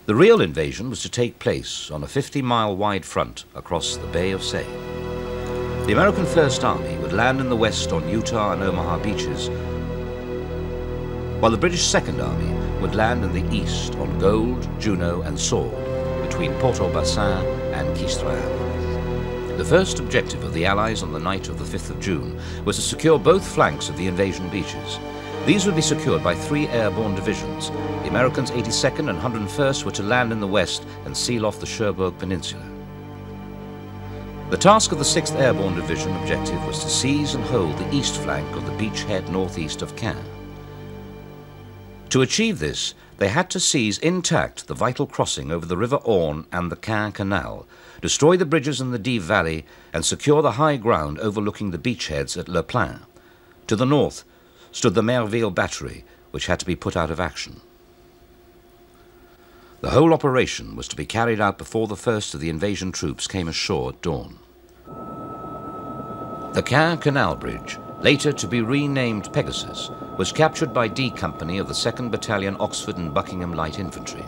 The real invasion was to take place on a 50-mile wide front across the Bay of Say. The American First Army would land in the west on Utah and Omaha beaches, while the British Second Army would land in the east on Gold, Juno and Sword between Port-au-Bassin and Quistream. The first objective of the Allies on the night of the 5th of June was to secure both flanks of the invasion beaches. These would be secured by 3 airborne divisions. The Americans' 82nd and 101st were to land in the west and seal off the Cherbourg Peninsula. The task of the 6th Airborne Division objective was to seize and hold the east flank of the beachhead northeast of Caen. To achieve this, they had to seize intact the vital crossing over the River Orne and the Caen Canal, destroy the bridges in the Dives Valley, and secure the high ground overlooking the beachheads at Le Plain. To the north stood the Merville Battery, which had to be put out of action. The whole operation was to be carried out before the first of the invasion troops came ashore at dawn. The Caen Canal Bridge, later to be renamed Pegasus, was captured by D Company of the 2nd Battalion Oxford and Buckingham Light Infantry.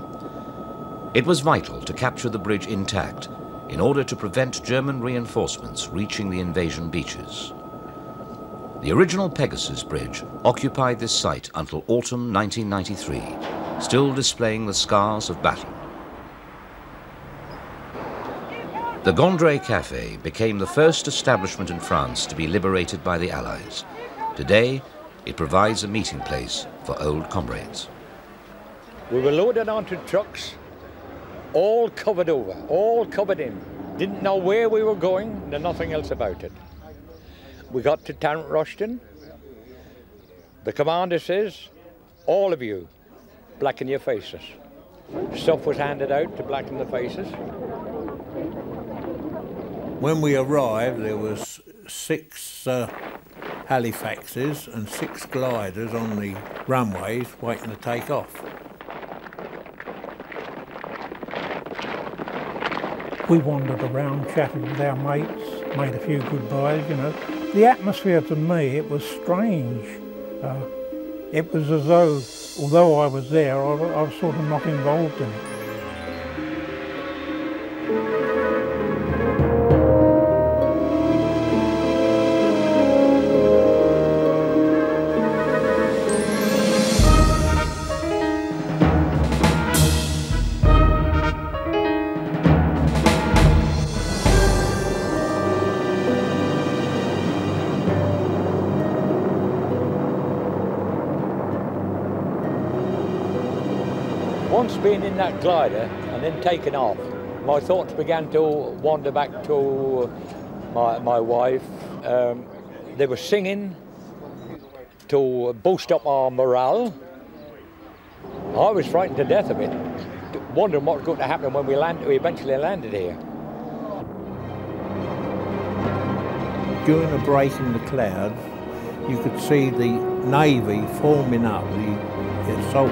It was vital to capture the bridge intact in order to prevent German reinforcements reaching the invasion beaches. The original Pegasus Bridge occupied this site until autumn 1993, still displaying the scars of battle. The Gondry Café became the first establishment in France to be liberated by the Allies. Today, it provides a meeting place for old comrades. We were loaded onto trucks, all covered over, all covered in. Didn't know where we were going, and nothing else about it. We got to Tarrant Rushton. The commander says, all of you, blacken your faces. Stuff was handed out to blacken the faces. When we arrived, there was 6 Halifaxes and 6 gliders on the runways waiting to take off. We wandered around, chatted with our mates, made a few goodbyes, you know. The atmosphere to me, it was strange. It was as though, although I was there, I was sort of not involved in it. Once being in that glider and then taken off, my thoughts began to wander back to my wife. They were singing to boost up our morale. I was frightened to death of it, wondering what was going to happen when we eventually landed here. During a break in the clouds, you could see the Navy forming up, the assault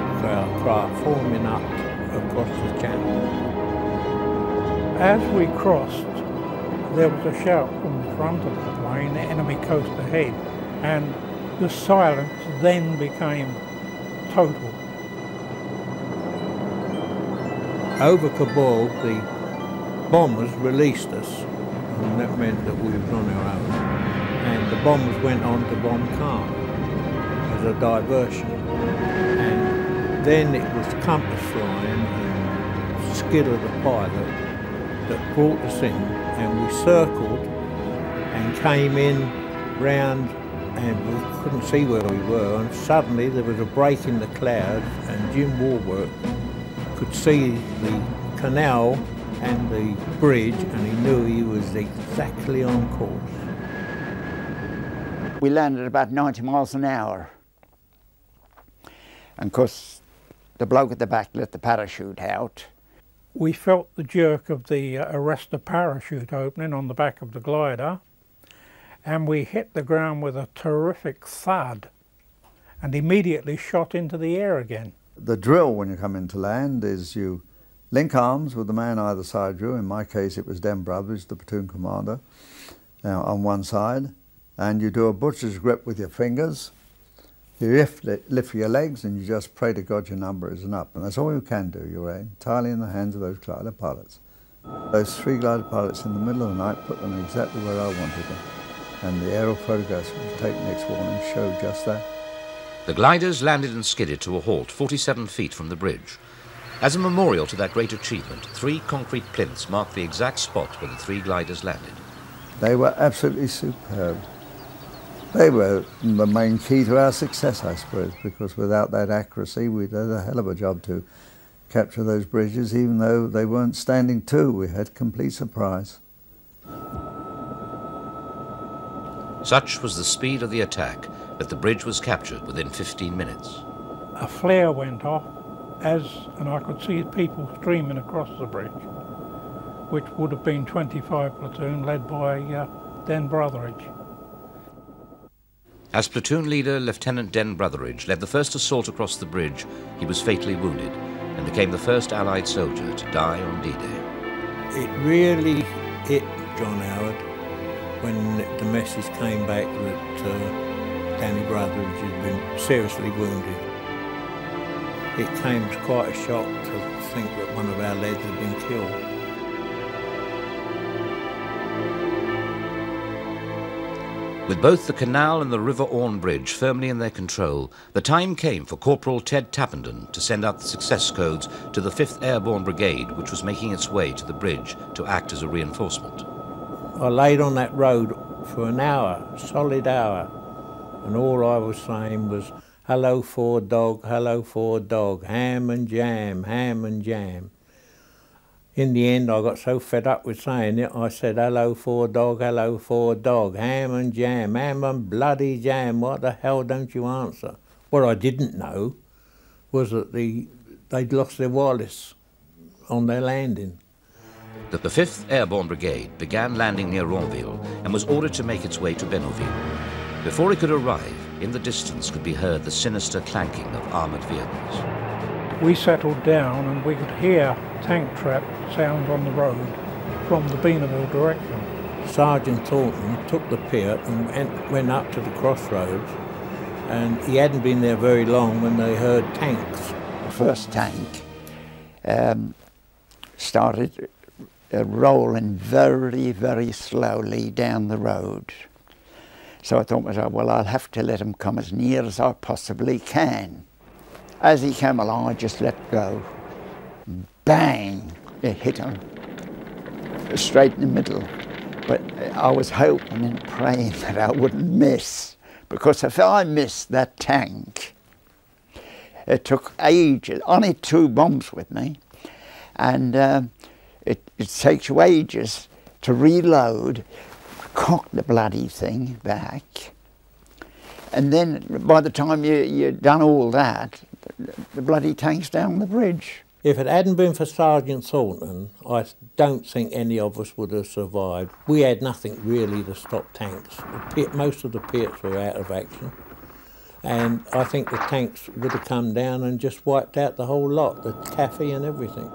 craft forming up across the channel. As we crossed, there was a shout from the front of the plane, the enemy coast ahead, and the silence then became total. Over Kabul, the bombers released us, and that meant that we were on our own. And the bombers went on to bomb Caen as a diversion. And then it was compass flying and skill of the pilot that brought us in, and we circled and came in round, and we couldn't see where we were, and suddenly there was a break in the clouds, and Jim Warburg could see the canal and the bridge, and he knew he was exactly on course. We landed about 90 miles an hour. And of course, the bloke at the back let the parachute out. We felt the jerk of the arrestor parachute opening on the back of the glider, and we hit the ground with a terrific thud and immediately shot into the air again. The drill when you come into land is you link arms with the man either side of you. In my case it was Den Brothers, the platoon commander, on one side, and you do a butcher's grip with your fingers. You lift your legs and you just pray to God your number isn't up. And that's all you can do. You're entirely in the hands of those glider pilots. Those three glider pilots in the middle of the night put them exactly where I wanted them. And the aerial photographs that was taken next morning showed just that. The gliders landed and skidded to a halt 47 feet from the bridge. As a memorial to that great achievement, 3 concrete plinths marked the exact spot where the 3 gliders landed. They were absolutely superb. They were the main key to our success, I suppose, because without that accuracy, we'd had a hell of a job to capture those bridges, even though they weren't standing to. We had complete surprise. Such was the speed of the attack that the bridge was captured within 15 minutes. A flare went off, and I could see people streaming across the bridge, which would have been 25 platoon led by Den Brotheridge. As platoon leader, Lieutenant Den Brotheridge led the first assault across the bridge, he was fatally wounded and became the first Allied soldier to die on D-Day. It really hit John Howard when the message came back that Danny Brotheridge had been seriously wounded. It came as quite a shock to think that one of our lads had been killed. With both the canal and the River Orne Bridge firmly in their control, the time came for Corporal Ted Tappenden to send out the success codes to the 5th Airborne Brigade, which was making its way to the bridge to act as a reinforcement. I laid on that road for an hour, solid hour, and all I was saying was, hello Ford dog, ham and jam, ham and jam. In the end, I got so fed up with saying it, I said, hello Ford dog, ham and jam, ham and bloody jam, what the hell don't you answer? What I didn't know was that they'd lost their wireless on their landing. That the 5th Airborne Brigade began landing near Ronville and was ordered to make its way to Benouville. Before it could arrive, in the distance could be heard the sinister clanking of armoured vehicles. We settled down and we could hear tank trap sound on the road, from the Beanaville direction. Sergeant Thornton took the Piat and went up to the crossroads, and he hadn't been there very long when they heard tanks. The first tank started rolling very, very slowly down the road. So I thought to myself, well, I'll have to let him come as near as I possibly can. As he came along, I just let go. Bang! It hit him straight in the middle. But I was hoping and praying that I wouldn't miss, because if I missed that tank, it took ages. Only 2 bombs with me, and it takes you ages to reload, cock the bloody thing back, and then by the time you've done all that, the bloody tank's down the bridge. If it hadn't been for Sergeant Thornton, I don't think any of us would have survived. We had nothing really to stop tanks. Most of the Piats were out of action, and I think the tanks would have come down and just wiped out the whole lot, the cafe and everything.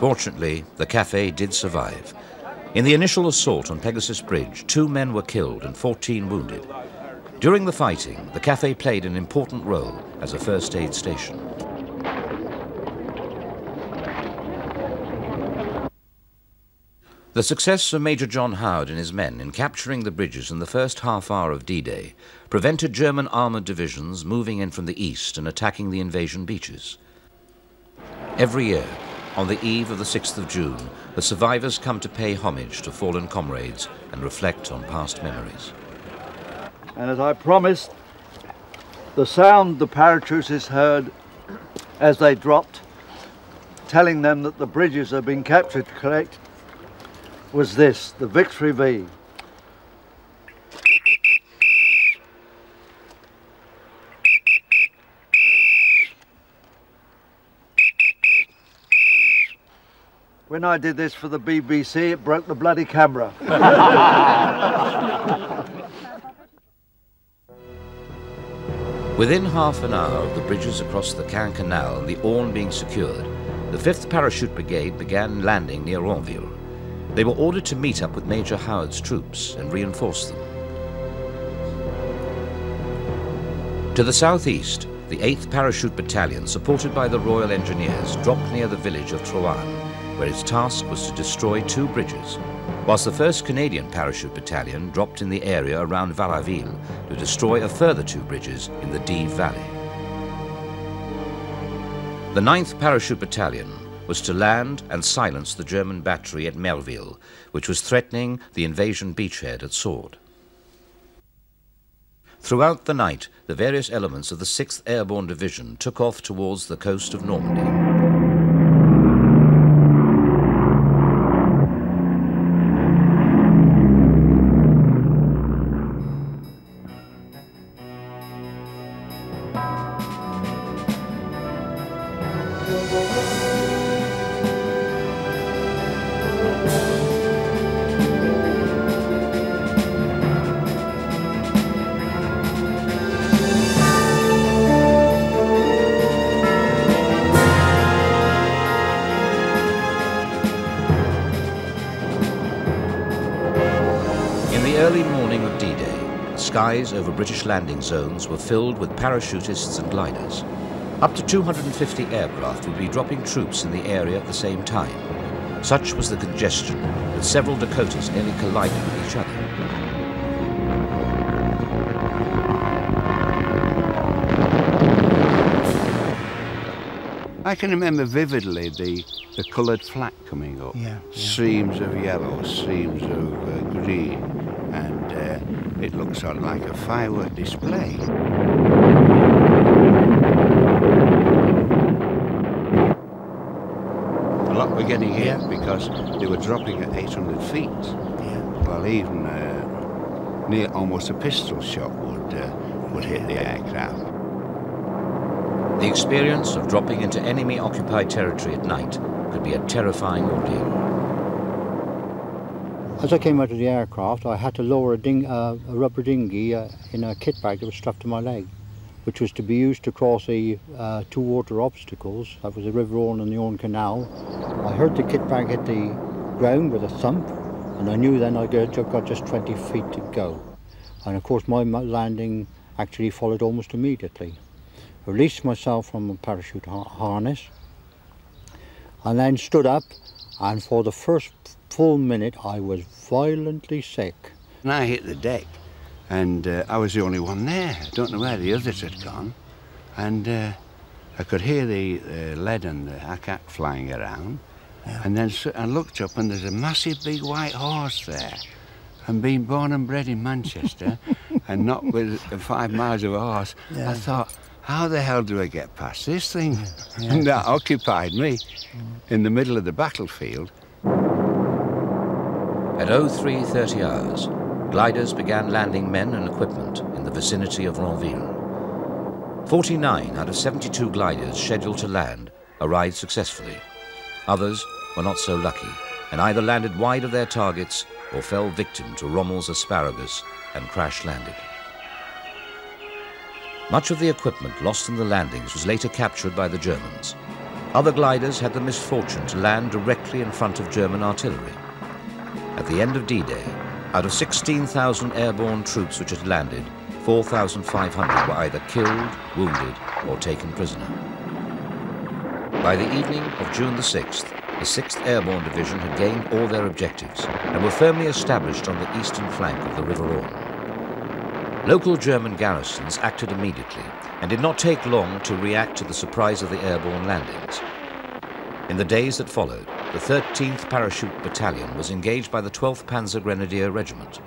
Fortunately, the cafe did survive. In the initial assault on Pegasus Bridge, 2 men were killed and 14 wounded. During the fighting, the cafe played an important role as a first aid station. The success of Major John Howard and his men in capturing the bridges in the first half hour of D-Day prevented German armoured divisions moving in from the east and attacking the invasion beaches. Every year, on the eve of the 6th of June, the survivors come to pay homage to fallen comrades and reflect on past memories. And as I promised, the sound the parachutists heard as they dropped, telling them that the bridges had been captured, correct, was this, the Victory V. When I did this for the BBC, it broke the bloody camera. Within half an hour of the bridges across the Caen Canal and the Orne being secured, the 5th Parachute Brigade began landing near Ronville. They were ordered to meet up with Major Howard's troops and reinforce them. To the southeast, the 8th Parachute Battalion, supported by the Royal Engineers, dropped near the village of Troarn, where its task was to destroy 2 bridges, whilst the 1st Canadian Parachute Battalion dropped in the area around Valaville to destroy a further 2 bridges in the Dives Valley. The 9th Parachute Battalion was to land and silence the German battery at Melville, which was threatening the invasion beachhead at Sword. Throughout the night, the various elements of the 6th Airborne Division took off towards the coast of Normandy. Skies over British landing zones were filled with parachutists and gliders. Up to 250 aircraft would be dropping troops in the area at the same time. Such was the congestion that several Dakotas nearly collided with each other. I can remember vividly the coloured flak coming up. Streams of yellow, streams of green, and it looked sort of like a firework display. A lot were getting hit because they were dropping at 800 feet. Well, even near almost a pistol shot would hit the aircraft. The experience of dropping into enemy-occupied territory at night could be a terrifying ordeal. As I came out of the aircraft, I had to lower a rubber dinghy in a kit bag that was strapped to my leg, which was to be used to cross the 2 water obstacles. That was the River Orne and the Orne Canal. I heard the kit bag hit the ground with a thump, and I knew then I'd got just 20 feet to go. And of course my landing actually followed almost immediately. Released myself from the parachute harness, and then stood up, and for the first full minute I was violently sick. And I hit the deck, and I was the only one there. I don't know where the others had gone. And I could hear the lead and the hackett flying around. Yeah. And then I looked up, and there's a massive big white horse there. And being born and bred in Manchester, and not with 5 miles of a horse, yeah. I thought, how the hell do I get past this thing? Yeah. And that occupied me in the middle of the battlefield. At 03:30 hours, gliders began landing men and equipment in the vicinity of Ronville. 49 out of 72 gliders scheduled to land arrived successfully. Others were not so lucky and either landed wide of their targets or fell victim to Rommel's asparagus and crash-landed. Much of the equipment lost in the landings was later captured by the Germans. Other gliders had the misfortune to land directly in front of German artillery. At the end of D-Day, out of 16,000 airborne troops which had landed, 4,500 were either killed, wounded, or taken prisoner. By the evening of June the 6th, the 6th Airborne Division had gained all their objectives and were firmly established on the eastern flank of the River Orne. Local German garrisons acted immediately and did not take long to react to the surprise of the airborne landings. In the days that followed, the 13th Parachute Battalion was engaged by the 12th Panzer Grenadier Regiment.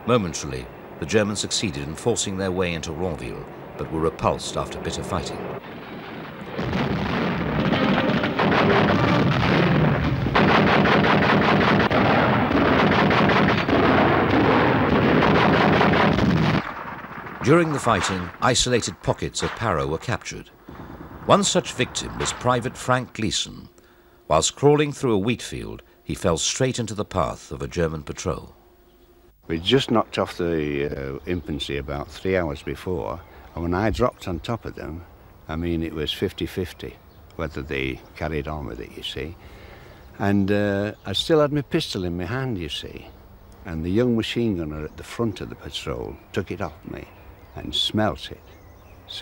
Momentarily, the Germans succeeded in forcing their way into Ronville, but were repulsed after bitter fighting. During the fighting, isolated pockets of Paro were captured. One such victim was Private Frank Gleason. Whilst crawling through a wheat field, he fell straight into the path of a German patrol. We just knocked off the infancy about 3 hours before, and when I dropped on top of them, I mean, it was 50-50 whether they carried on with it, you see. And I still had my pistol in my hand, you see. And the young machine gunner at the front of the patrol took it off me and smelt it.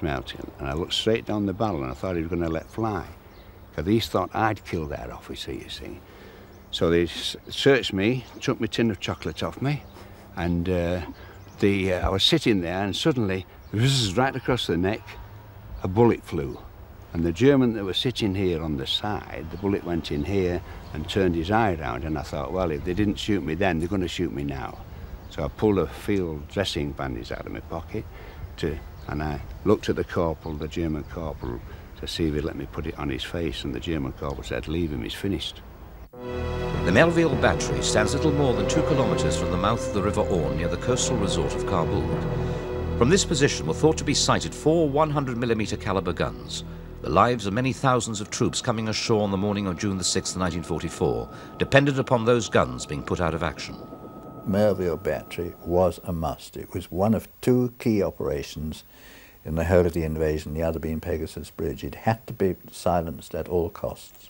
And I looked straight down the barrel and I thought he was going to let fly. Because he thought I'd killed their officer, you see. So they searched me, took my tin of chocolate off me, and I was sitting there, and suddenly, right across the neck, a bullet flew. And the German that was sitting here on the side, the bullet went in here and turned his eye around, and I thought, well, if they didn't shoot me then, they're going to shoot me now. So I pulled a field dressing bandage out of my pocket, and I looked at the corporal, the German corporal, to see if he'd let me put it on his face, and the German corporal said, leave him, he's finished. The Melville Battery stands little more than 2 kilometers from the mouth of the River Orne near the coastal resort of Kabul. From this position were thought to be sighted 4 100mm caliber guns. The lives of many thousands of troops coming ashore on the morning of June the 6th, 1944, depended upon those guns being put out of action. Melville Battery was a must. It was one of 2 key operations in the whole of the invasion, the other being Pegasus Bridge. It had to be silenced at all costs.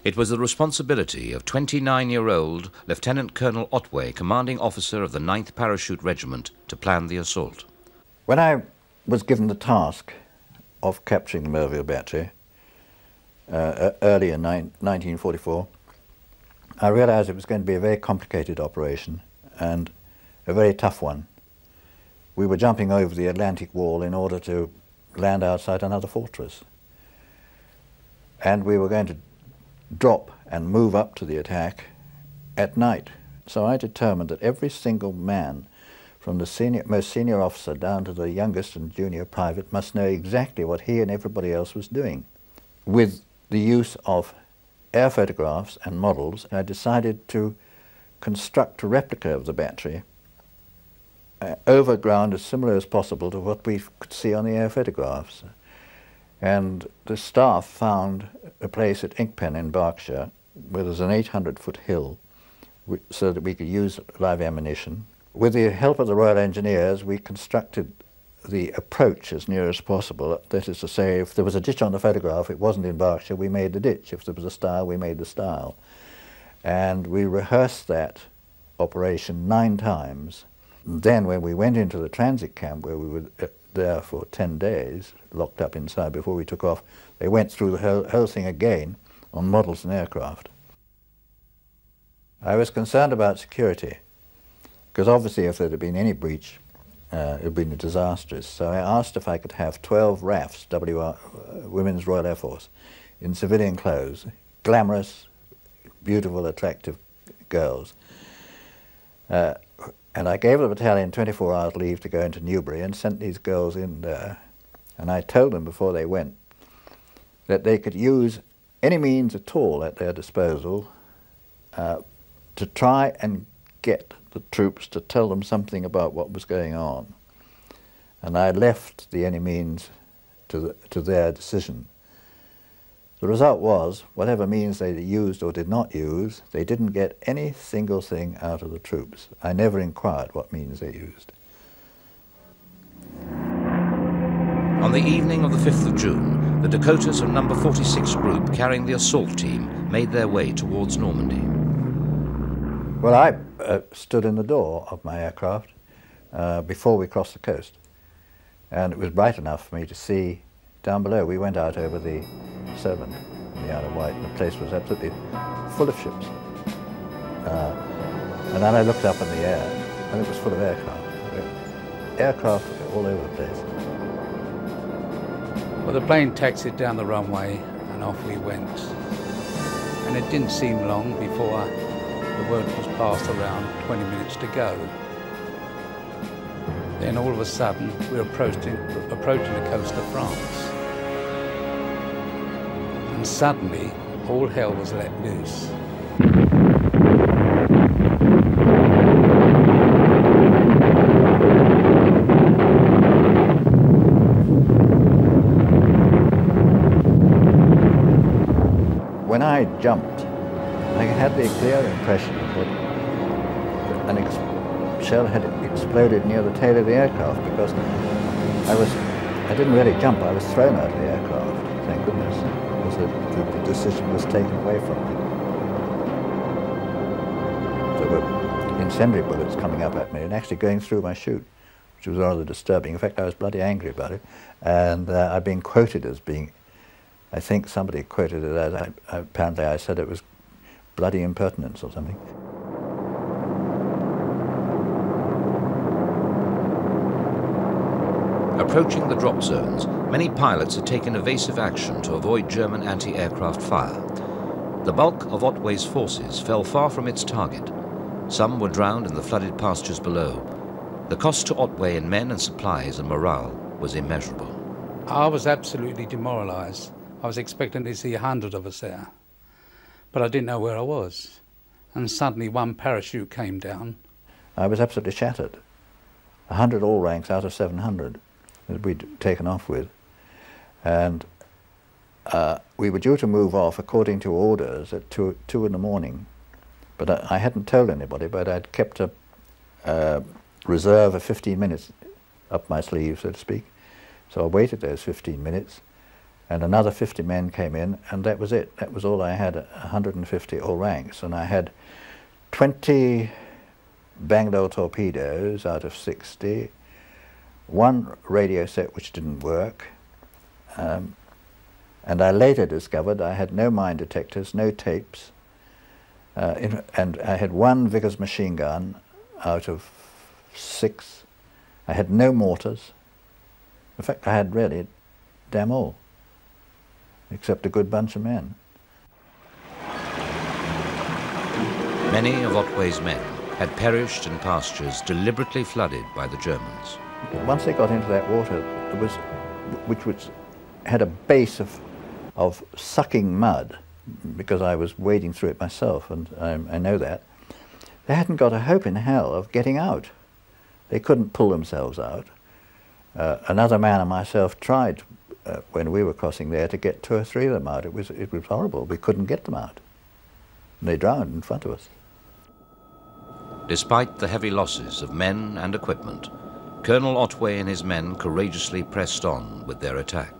It was the responsibility of 29-year-old Lieutenant Colonel Otway, commanding officer of the 9th Parachute Regiment, to plan the assault. When I was given the task of capturing the Melville Battery early in 1944, I realized it was going to be a very complicated operation and a very tough one. We were jumping over the Atlantic Wall in order to land outside another fortress. And we were going to drop and move up to the attack at night. So I determined that every single man, from the most senior officer down to the youngest and junior private, must know exactly what he and everybody else was doing. With the use of air photographs and models, I decided to construct a replica of the battery over ground as similar as possible to what we could see on the air photographs. And the staff found a place at Inkpen in Berkshire where there's an 800-foot hill so that we could use live ammunition. With the help of the Royal Engineers, we constructed the approach as near as possible. That is to say, if there was a ditch on the photograph, it wasn't in Berkshire, we made the ditch. If there was a stile, we made the stile. And we rehearsed that operation 9 times. And then when we went into the transit camp, where we were there for 10 days, locked up inside before we took off, they went through the whole thing again on models and aircraft. I was concerned about security, because obviously if there had been any breach, it would have been disastrous. So I asked if I could have 12 RAFs, Women's Royal Air Force, in civilian clothes, glamorous, beautiful, attractive girls. And I gave the battalion 24 hours leave to go into Newbury and sent these girls in there. And I told them before they went that they could use any means at all at their disposal to try and get the troops to tell them something about what was going on. And I left the any means to their decision. The result was, whatever means they used or did not use, they didn't get any single thing out of the troops. I never inquired what means they used. On the evening of the 5th of June, the Dakotas of No. 46 Group carrying the assault team made their way towards Normandy. Well, I stood in the door of my aircraft before we crossed the coast, and it was bright enough for me to see down below. We went out over the Severn, the Isle of Wight, and the place was absolutely full of ships. And then I looked up in the air, and it was full of aircraft. Aircraft all over the place. Well, the plane taxied down the runway, and off we went. And it didn't seem long before the word was passed around 20 minutes to go. Then all of a sudden, we were approaching the coast of France. And suddenly, all hell was let loose. When I jumped, I had the clear impression that a shell had exploded near the tail of the aircraft, because I didn't really jump, I was thrown out of the aircraft, thank goodness, because the decision was taken away from me. There were incendiary bullets coming up at me and actually going through my chute, which was rather disturbing. In fact, I was bloody angry about it, and I've been quoted as being, I think somebody quoted it as, apparently I said it was bloody impertinence or something. Approaching the drop zones, many pilots had taken evasive action to avoid German anti-aircraft fire. The bulk of Otway's forces fell far from its target. Some were drowned in the flooded pastures below. The cost to Otway in men and supplies and morale was immeasurable. I was absolutely demoralised. I was expecting to see 100 of us there, but I didn't know where I was. And suddenly one parachute came down. I was absolutely shattered. 100 all ranks out of 700 that we'd taken off with. And we were due to move off according to orders at 2 in the morning. But I hadn't told anybody, but I'd kept a reserve of 15 minutes up my sleeve, so to speak. So I waited those 15 minutes. And another 50 men came in, and that was it. That was all I had, 150 all ranks. And I had 20 Bangalore torpedoes out of 60, one radio set which didn't work, and I later discovered I had no mine detectors, no tapes, and I had one Vickers machine gun out of 6. I had no mortars. In fact, I had really damn all, except a good bunch of men. Many of Otway's men had perished in pastures deliberately flooded by the Germans. Once they got into that water, which had a base of sucking mud, because I was wading through it myself, and I know that, they hadn't got a hope in hell of getting out. They couldn't pull themselves out. Another man and myself tried when we were crossing there to get 2 or 3 of them out. It was horrible. We couldn't get them out. And they drowned in front of us. Despite the heavy losses of men and equipment, Colonel Otway and his men courageously pressed on with their attack.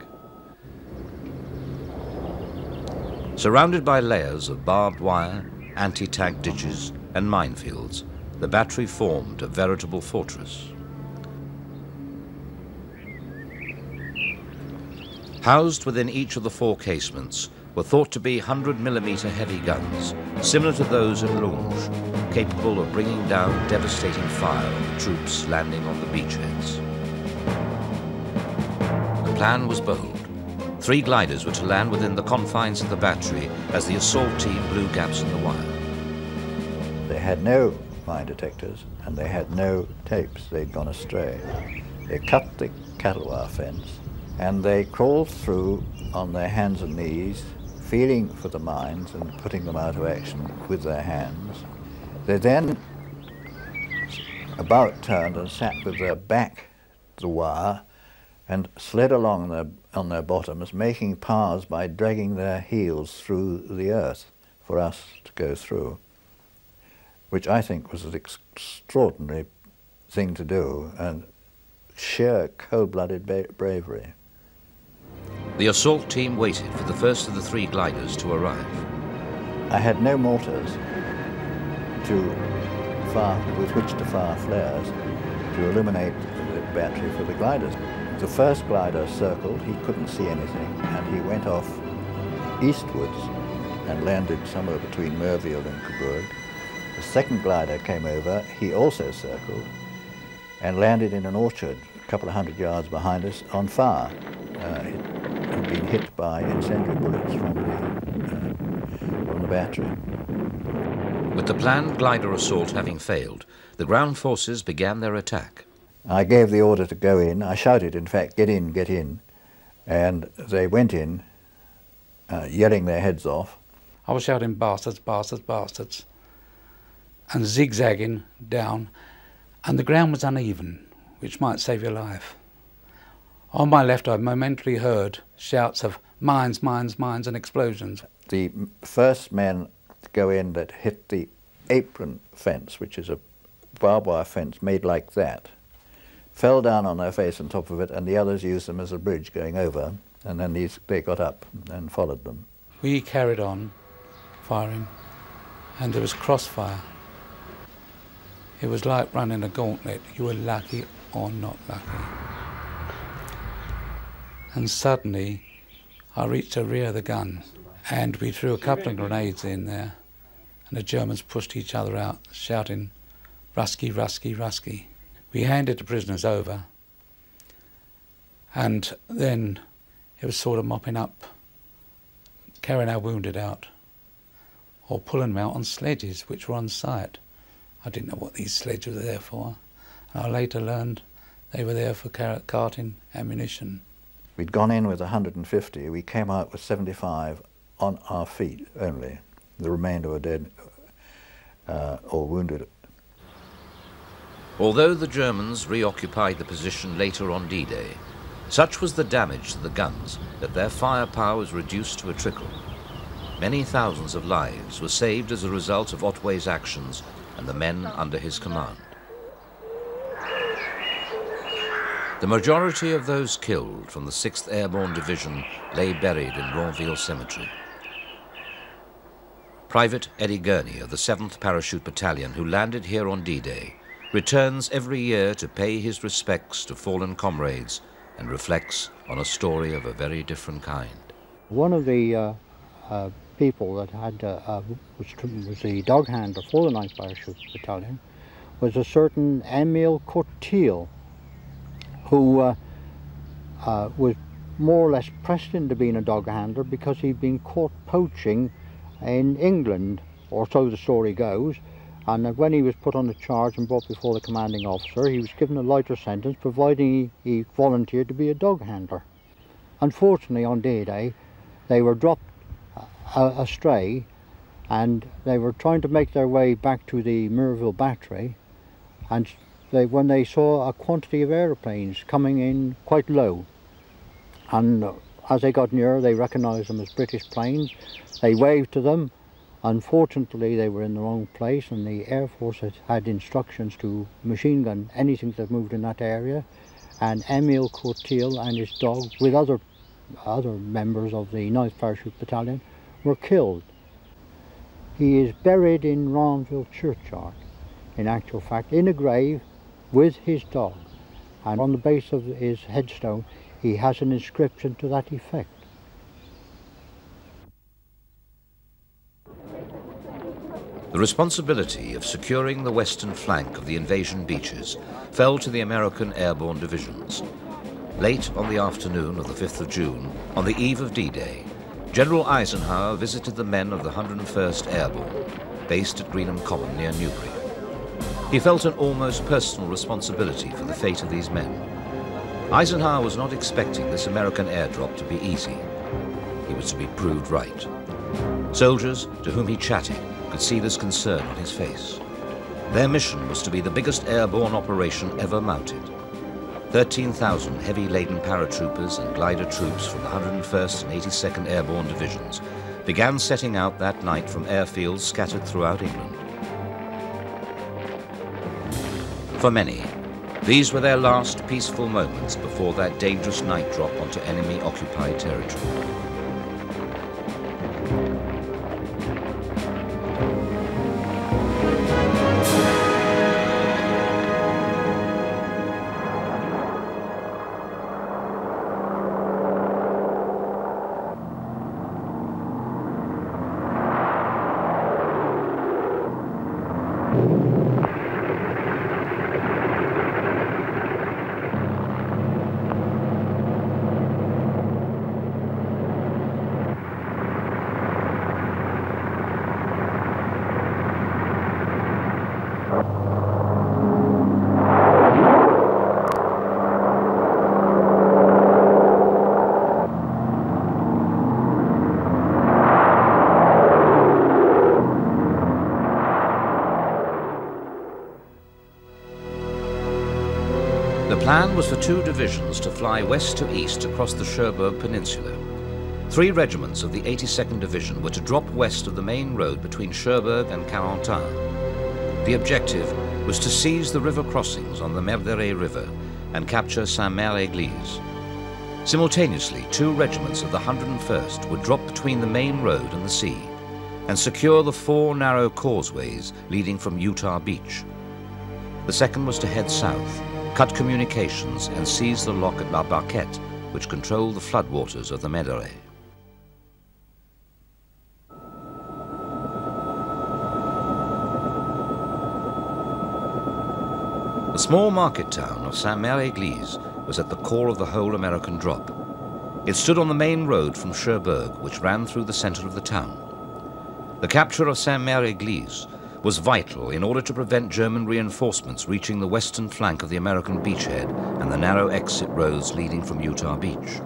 Surrounded by layers of barbed wire, anti-tank ditches and minefields, the battery formed a veritable fortress. Housed within each of the 4 casements were thought to be 100mm heavy guns, similar to those at Looming, capable of bringing down devastating fire on the troops landing on the beachheads. The plan was bold. 3 gliders were to land within the confines of the battery as the assault team blew gaps in the wire. They had no mine detectors and they had no tapes. They'd gone astray. They cut the cattle wire fence and they crawled through on their hands and knees, feeling for the mines and putting them out of action with their hands. They then about turned and sat with their back to the wire and slid along on their bottoms, making paths by dragging their heels through the earth for us to go through, which I think was an extraordinary thing to do and sheer cold-blooded bravery. The assault team waited for the first of the 3 gliders to arrive. I had no mortars with which to fire flares to illuminate the battery for the gliders. The first glider circled, he couldn't see anything, and he went off eastwards and landed somewhere between Merville and Coburg. The second glider came over, he also circled, and landed in an orchard a couple of 100 yards behind us on fire. It had been hit by incendiary bullets from the battery. With the planned glider assault having failed, the ground forces began their attack. I gave the order to go in. I shouted, in fact, get in, get in. And they went in, yelling their heads off. I was shouting, bastards, bastards, bastards, and zigzagging down, and the ground was uneven, which might save your life. On my left, I momentarily heard shouts of mines, mines, mines, and explosions. The first men to go in that hit the apron fence, which is a barbed wire fence made like that, fell down on their face on top of it, and the others used them as a bridge going over, and then they got up and followed them. We carried on firing, and there was crossfire. It was like running a gauntlet. You were lucky or not lucky. And suddenly, I reached the rear of the gun, and we threw a couple of grenades in there, and the Germans pushed each other out, shouting, "Rusky, Rusky, Rusky." We handed the prisoners over, and then it was sort of mopping up, carrying our wounded out, or pulling them out on sledges which were on site. I didn't know what these sledges were there for, and I later learned they were there for carting ammunition. We'd gone in with 150, we came out with 75 on our feet only. The remainder were dead or wounded. Although the Germans reoccupied the position later on D-Day, such was the damage to the guns that their firepower was reduced to a trickle. Many thousands of lives were saved as a result of Otway's actions and the men under his command. The majority of those killed from the 6th Airborne Division lay buried in Ronville Cemetery. Private Eddie Gurney of the 7th Parachute Battalion, who landed here on D-Day, returns every year to pay his respects to fallen comrades and reflects on a story of a very different kind. One of the people that had was the dog handler for the 9th Parachute Battalion was a certain Emile Courtil, who was more or less pressed into being a dog handler because he'd been caught poaching in England, or so the story goes. And when he was put on the charge and brought before the commanding officer, he was given a lighter sentence, providing he volunteered to be a dog handler. Unfortunately, on D-Day, they were dropped astray, and they were trying to make their way back to the Merville battery, and when they saw a quantity of aeroplanes coming in quite low, and as they got nearer, they recognised them as British planes. They waved to them, Unfortunately, they were in the wrong place, and the Air Force had instructions to machine gun anything that moved in that area. And Emile Courtil and his dog, with other members of the 9th Parachute Battalion, were killed. He is buried in Ranville Churchyard, in actual fact, in a grave with his dog. And on the base of his headstone, he has an inscription to that effect. The responsibility of securing the western flank of the invasion beaches fell to the American airborne divisions. Late on the afternoon of the 5th of June, on the eve of D-Day, General Eisenhower visited the men of the 101st Airborne, based at Greenham Common near Newbury. He felt an almost personal responsibility for the fate of these men. Eisenhower was not expecting this American airdrop to be easy. He was to be proved right. Soldiers to whom he chatted could see this concern on his face. Their mission was to be the biggest airborne operation ever mounted. 13,000 heavy-laden paratroopers and glider troops from the 101st and 82nd Airborne Divisions began setting out that night from airfields scattered throughout England. For many, these were their last peaceful moments before that dangerous night drop onto enemy-occupied territory. The plan was for 2 divisions to fly west to east across the Cherbourg Peninsula. 3 regiments of the 82nd Division were to drop west of the main road between Cherbourg and Cotentin. The objective was to seize the river crossings on the Merderet River and capture Saint-Mère-Église. Simultaneously, 2 regiments of the 101st would drop between the main road and the sea and secure the 4 narrow causeways leading from Utah Beach. The second was to head south, cut communications and seize the lock at La Barquette, which controlled the floodwaters of the Merderet. The small market town of Saint-Mère-Église was at the core of the whole American drop. It stood on the main road from Cherbourg, which ran through the center of the town. The capture of Saint-Mère-Église was vital in order to prevent German reinforcements reaching the western flank of the American beachhead and the narrow exit roads leading from Utah Beach.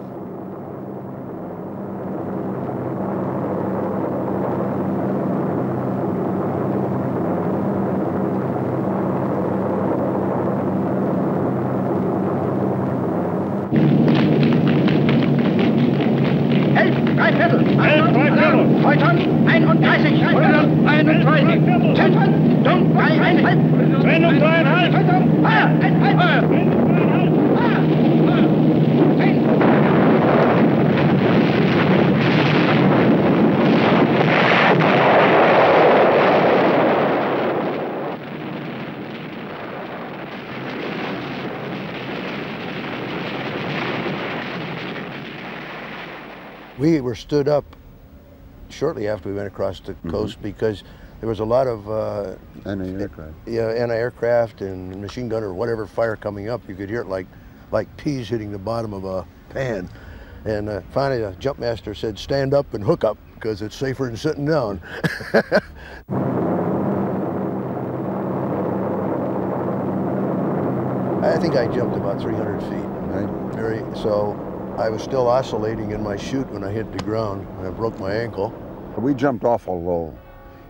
We were stood up shortly after we went across the coast because there was a lot of anti-aircraft and machine gun or whatever fire coming up. You could hear it like peas hitting the bottom of a pan. And finally the jump master said, "Stand up and hook up because it's safer than sitting down." I think I jumped about 300 feet. Right. So I was still oscillating in my chute when I hit the ground. I broke my ankle. We jumped awful low.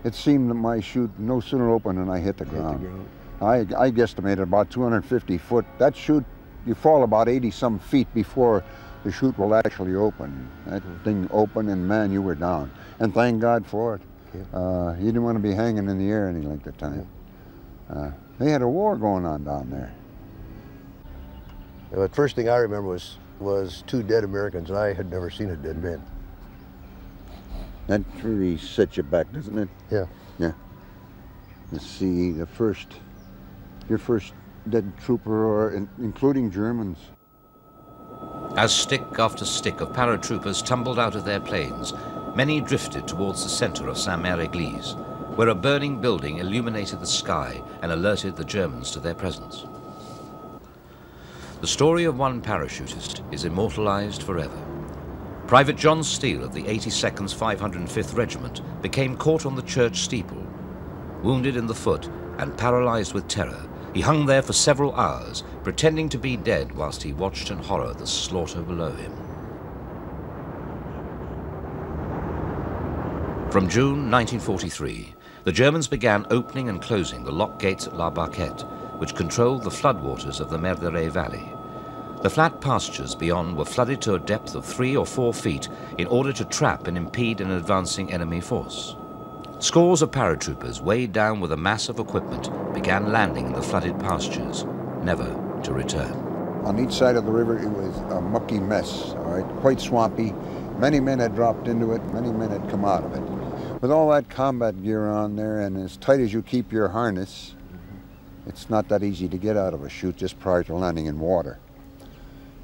It seemed that my chute no sooner opened than I hit the ground. I guesstimated about 250 foot. That chute, you fall about 80-some feet before the chute will actually open. That thing opened and man, you were down. And thank God for it. You didn't want to be hanging in the air any length of time. They had a war going on down there. The first thing I remember was 2 dead Americans. I had never seen a dead man. That really sets you back, doesn't it? Yeah. Yeah. You see your first dead trooper, or including Germans. As stick after stick of paratroopers tumbled out of their planes, many drifted towards the center of Saint-Mère-Église, where a burning building illuminated the sky and alerted the Germans to their presence. The story of one parachutist is immortalized forever. Private John Steele of the 82nd's 505th Regiment became caught on the church steeple. Wounded in the foot and paralyzed with terror, he hung there for several hours, pretending to be dead whilst he watched in horror the slaughter below him. From June 1943, the Germans began opening and closing the lock gates at La Barquette, which controlled the floodwaters of the Merderet Valley. The flat pastures beyond were flooded to a depth of 3 or 4 feet in order to trap and impede an advancing enemy force. Scores of paratroopers, weighed down with a mass of equipment, began landing in the flooded pastures, never to return. On each side of the river, it was a mucky mess, all right, quite swampy. Many men had dropped into it, many men had come out of it. With all that combat gear on there, and as tight as you keep your harness, it's not that easy to get out of a chute just prior to landing in water.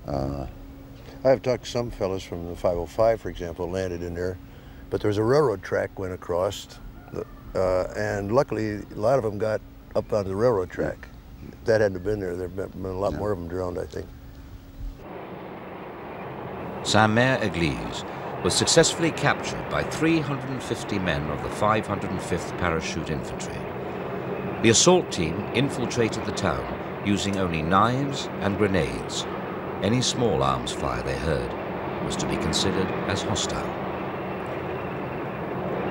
I've talked to some fellows from the 505, for example, landed in there, but there was a railroad track went across, and luckily a lot of them got up onto the railroad track. If that hadn't been there, there'd been a lot more of them drowned, I think. Saint-Mère-Église was successfully captured by 350 men of the 505th Parachute Infantry. The assault team infiltrated the town using only knives and grenades. Any small arms fire they heard was to be considered as hostile.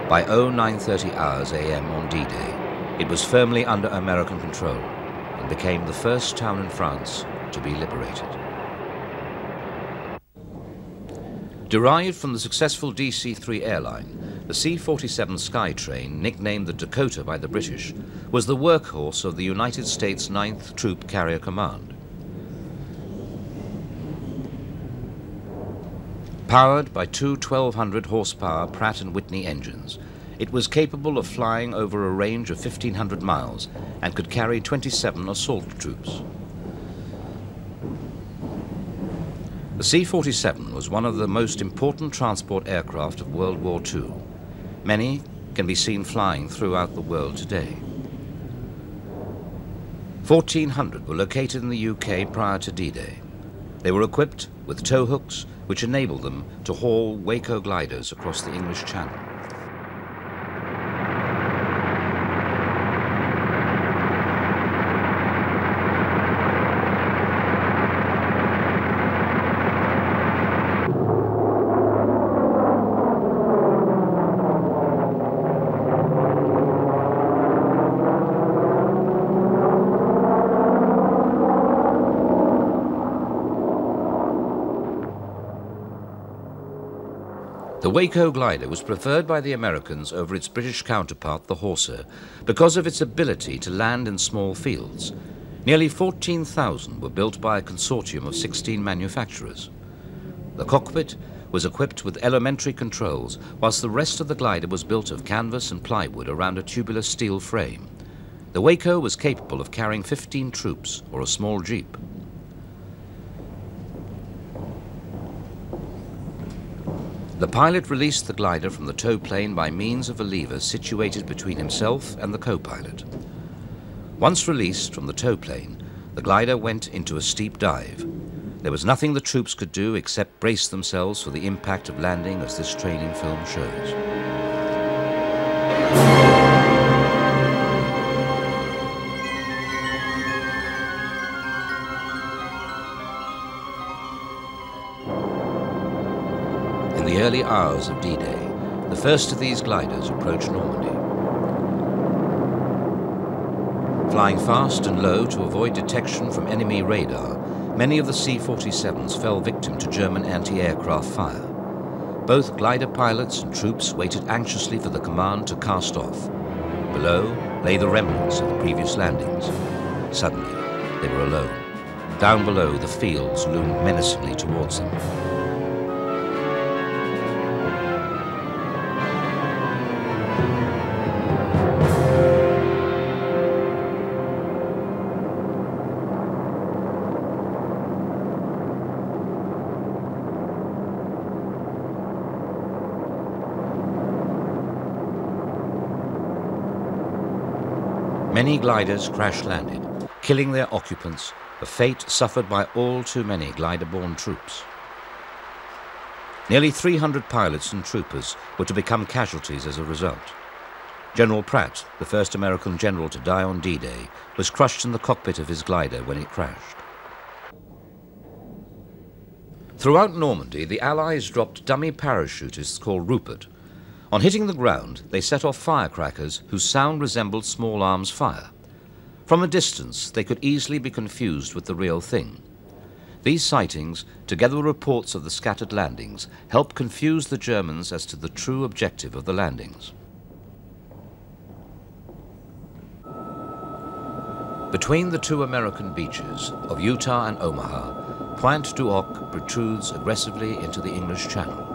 By 0930 hours AM on D-Day, it was firmly under American control and became the first town in France to be liberated. Derived from the successful DC-3 airline, the C-47 Skytrain, nicknamed the Dakota by the British, was the workhorse of the United States 9th Troop Carrier Command. Powered by 2 1200 horsepower Pratt & Whitney engines, it was capable of flying over a range of 1,500 miles and could carry 27 assault troops. The C-47 was one of the most important transport aircraft of World War II. Many can be seen flying throughout the world today. 1,400 were located in the UK prior to D-Day. They were equipped with tow hooks, which enabled them to haul Waco gliders across the English Channel. The Waco glider was preferred by the Americans over its British counterpart, the Horsa, because of its ability to land in small fields. Nearly 14,000 were built by a consortium of 16 manufacturers. The cockpit was equipped with elementary controls, whilst the rest of the glider was built of canvas and plywood around a tubular steel frame. The Waco was capable of carrying 15 troops or a small jeep. The pilot released the glider from the tow plane by means of a lever situated between himself and the co-pilot. Once released from the tow plane, the glider went into a steep dive. There was nothing the troops could do except brace themselves for the impact of landing, as this training film shows. In the early hours of D-Day, the first of these gliders approached Normandy. Flying fast and low to avoid detection from enemy radar, many of the C-47s fell victim to German anti-aircraft fire. Both glider pilots and troops waited anxiously for the command to cast off. Below lay the remnants of the previous landings. Suddenly, they were alone. Down below, the fields loomed menacingly towards them. Many gliders crash-landed, killing their occupants, a fate suffered by all too many glider-borne troops. Nearly 300 pilots and troopers were to become casualties as a result. General Pratt, the first American general to die on D-Day, was crushed in the cockpit of his glider when it crashed. Throughout Normandy, the Allies dropped dummy parachutists called Rupert. On hitting the ground, they set off firecrackers whose sound resembled small arms fire. From a distance, they could easily be confused with the real thing. These sightings, together with reports of the scattered landings, helped confuse the Germans as to the true objective of the landings. Between the two American beaches of Utah and Omaha, Pointe du Hoc protrudes aggressively into the English Channel.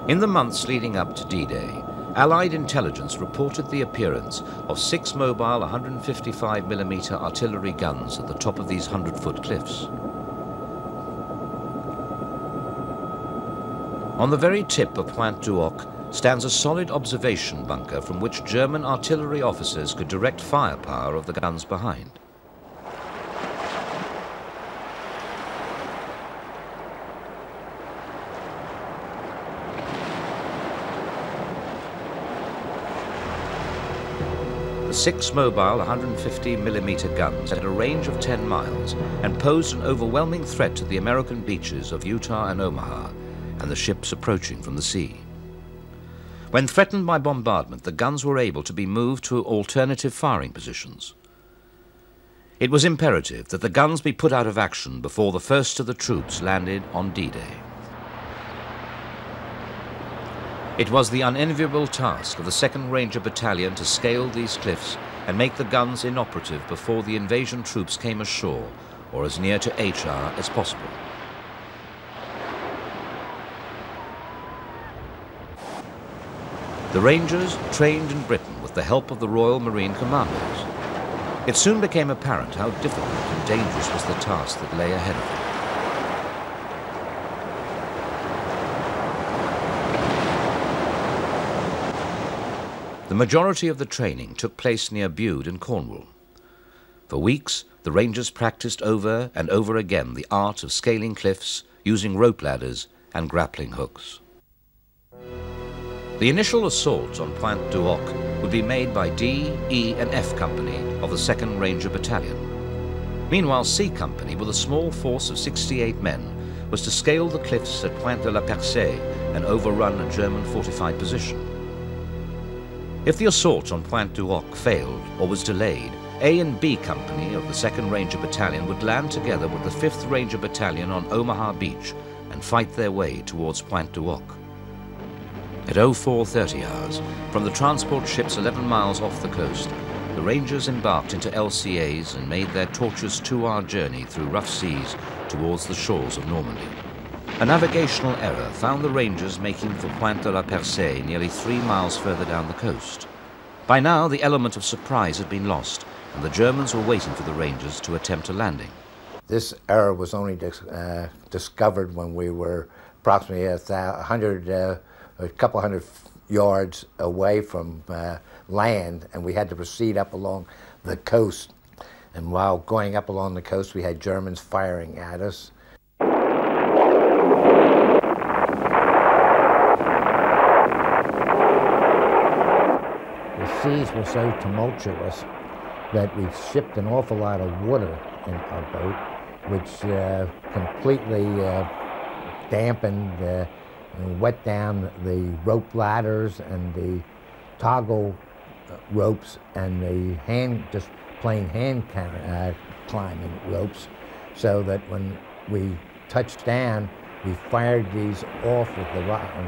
In the months leading up to D-Day, Allied intelligence reported the appearance of 6 mobile 155mm artillery guns at the top of these 100-foot cliffs. On the very tip of Pointe du Hoc stands a solid observation bunker from which German artillery officers could direct firepower of the guns behind. The 6 mobile 150mm guns had a range of 10 miles and posed an overwhelming threat to the American beaches of Utah and Omaha and the ships approaching from the sea. When threatened by bombardment, the guns were able to be moved to alternative firing positions. It was imperative that the guns be put out of action before the first of the troops landed on D-Day. It was the unenviable task of the 2nd Ranger Battalion to scale these cliffs and make the guns inoperative before the invasion troops came ashore or as near to HR as possible. The Rangers trained in Britain with the help of the Royal Marine Commandos. It soon became apparent how difficult and dangerous was the task that lay ahead of them. The majority of the training took place near Bude in Cornwall. For weeks, the Rangers practiced over and over again the art of scaling cliffs, using rope ladders and grappling hooks. The initial assault on Pointe du Hoc would be made by D, E and F Company of the 2nd Ranger Battalion. Meanwhile, C Company, with a small force of 68 men, was to scale the cliffs at Pointe de la Percée and overrun a German fortified position. If the assault on Pointe du Hoc failed or was delayed, A and B Company of the 2nd Ranger Battalion would land together with the 5th Ranger Battalion on Omaha Beach and fight their way towards Pointe du Hoc. At 04:30 hours, from the transport ships 11 miles off the coast, the Rangers embarked into LCAs and made their tortuous 2-hour journey through rough seas towards the shores of Normandy. A navigational error found the Rangers making for Pointe de la Percée nearly 3 miles further down the coast. By now, the element of surprise had been lost, and the Germans were waiting for the Rangers to attempt a landing. This error was only discovered when we were approximately a couple hundred yards away from land, and we had to proceed up along the coast. And while going up along the coast, we had Germans firing at us. The seas were so tumultuous that we shipped an awful lot of water in our boat, which completely dampened and wet down the rope ladders and the toggle ropes and the just plain hand climbing ropes, so that when we touched down, We fired these off with the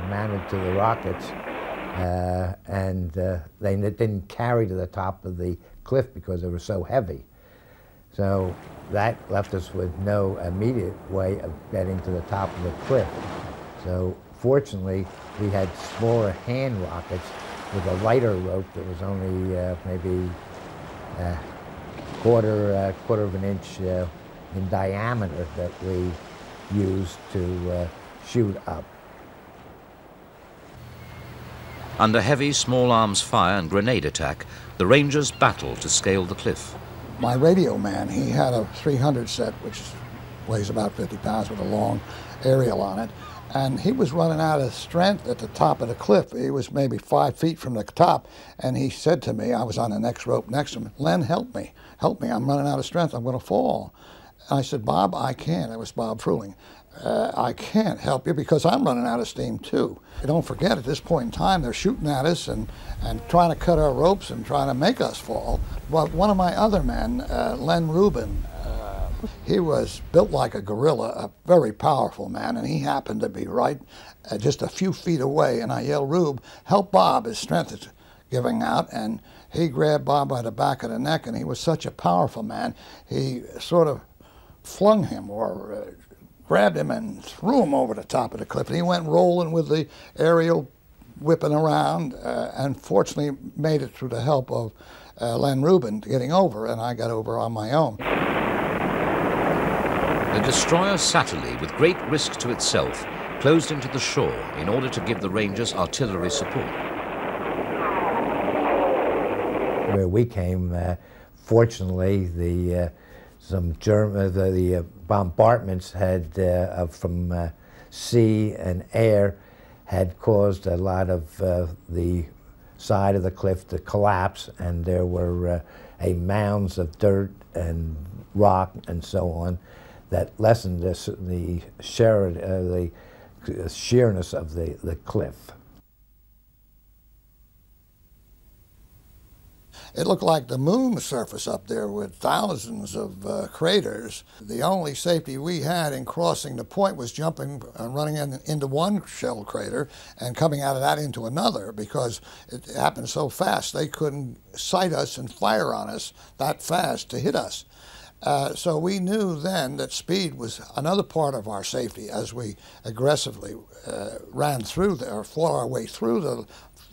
mounted to the rockets, and they didn't carry to the top of the cliff because they were so heavy. So that left us with no immediate way of getting to the top of the cliff. So fortunately, we had smaller hand rockets with a lighter rope that was only maybe quarter of an inch in diameter that we used to shoot up. Under heavy small arms fire and grenade attack, the Rangers battled to scale the cliff. My radio man, he had a 300 set, which weighs about 50 pounds with a long aerial on it, and he was running out of strength at the top of the cliff. He was maybe 5 feet from the top, and he said to me, I was on the next rope next to him, Len, help me, I'm running out of strength, I'm going to fall. And I said, Bob, I can't. It was Bob Fruling. I can't help you because I'm running out of steam too. Don't forget, at this point in time, they're shooting at us and trying to cut our ropes and trying to make us fall. But one of my other men, Len Rubin, he was built like a gorilla, a very powerful man, and he happened to be right just a few feet away, and I yelled, Rube, help Bob, his strength is giving out, and he grabbed Bob by the back of the neck, and he was such a powerful man, he sort of flung him or grabbed him and threw him over the top of the cliff, and he went rolling with the aerial whipping around, and fortunately made it through the help of Len Rubin getting over, and I got over on my own. The destroyer Satterlee, with great risk to itself, closed into the shore in order to give the Rangers artillery support. Where we came, fortunately, the bombardments had from sea and air had caused a lot of the side of the cliff to collapse, and there were mounds of dirt and rock and so on that lessened the sheerness of the cliff. It looked like the moon surface up there with thousands of craters. The only safety we had in crossing the point was jumping and running into one shell crater and coming out of that into another, because it happened so fast they couldn't sight us and fire on us that fast to hit us. So we knew then that speed was another part of our safety as we aggressively ran through there, or fought our way through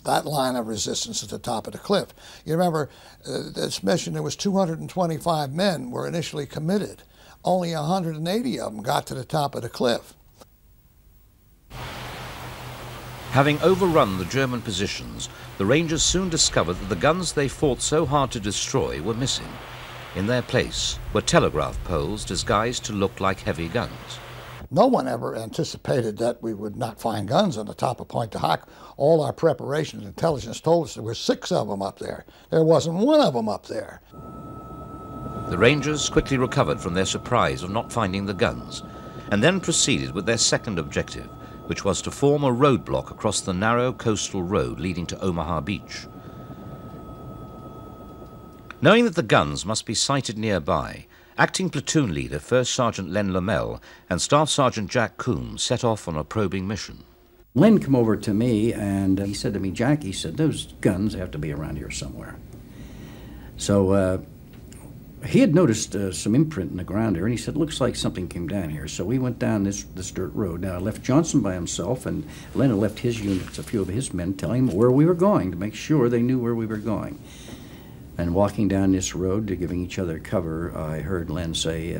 that line of resistance at the top of the cliff. You remember, this mission, there was 225 men were initially committed. Only 180 of them got to the top of the cliff. Having overrun the German positions, the Rangers soon discovered that the guns they fought so hard to destroy were missing. In their place were telegraph poles disguised to look like heavy guns. No one ever anticipated that we would not find guns on the top of Pointe du Hoc. All our preparations and intelligence told us there were 6 of them up there. There wasn't one of them up there. The Rangers quickly recovered from their surprise of not finding the guns, and then proceeded with their second objective, which was to form a roadblock across the narrow coastal road leading to Omaha Beach. Knowing that the guns must be sighted nearby, Acting Platoon Leader First Sergeant Len Lommel and Staff Sergeant Jack Coombs set off on a probing mission. Len came over to me and he said to me, Jack, he said, those guns have to be around here somewhere. So he had noticed some imprint in the ground here, and he said, looks like something came down here. So we went down this dirt road. Now I left Johnson by himself, and Len had left his units, a few of his men, telling him where we were going to make sure they knew where we were going. And walking down this road, giving each other cover, I heard Len say,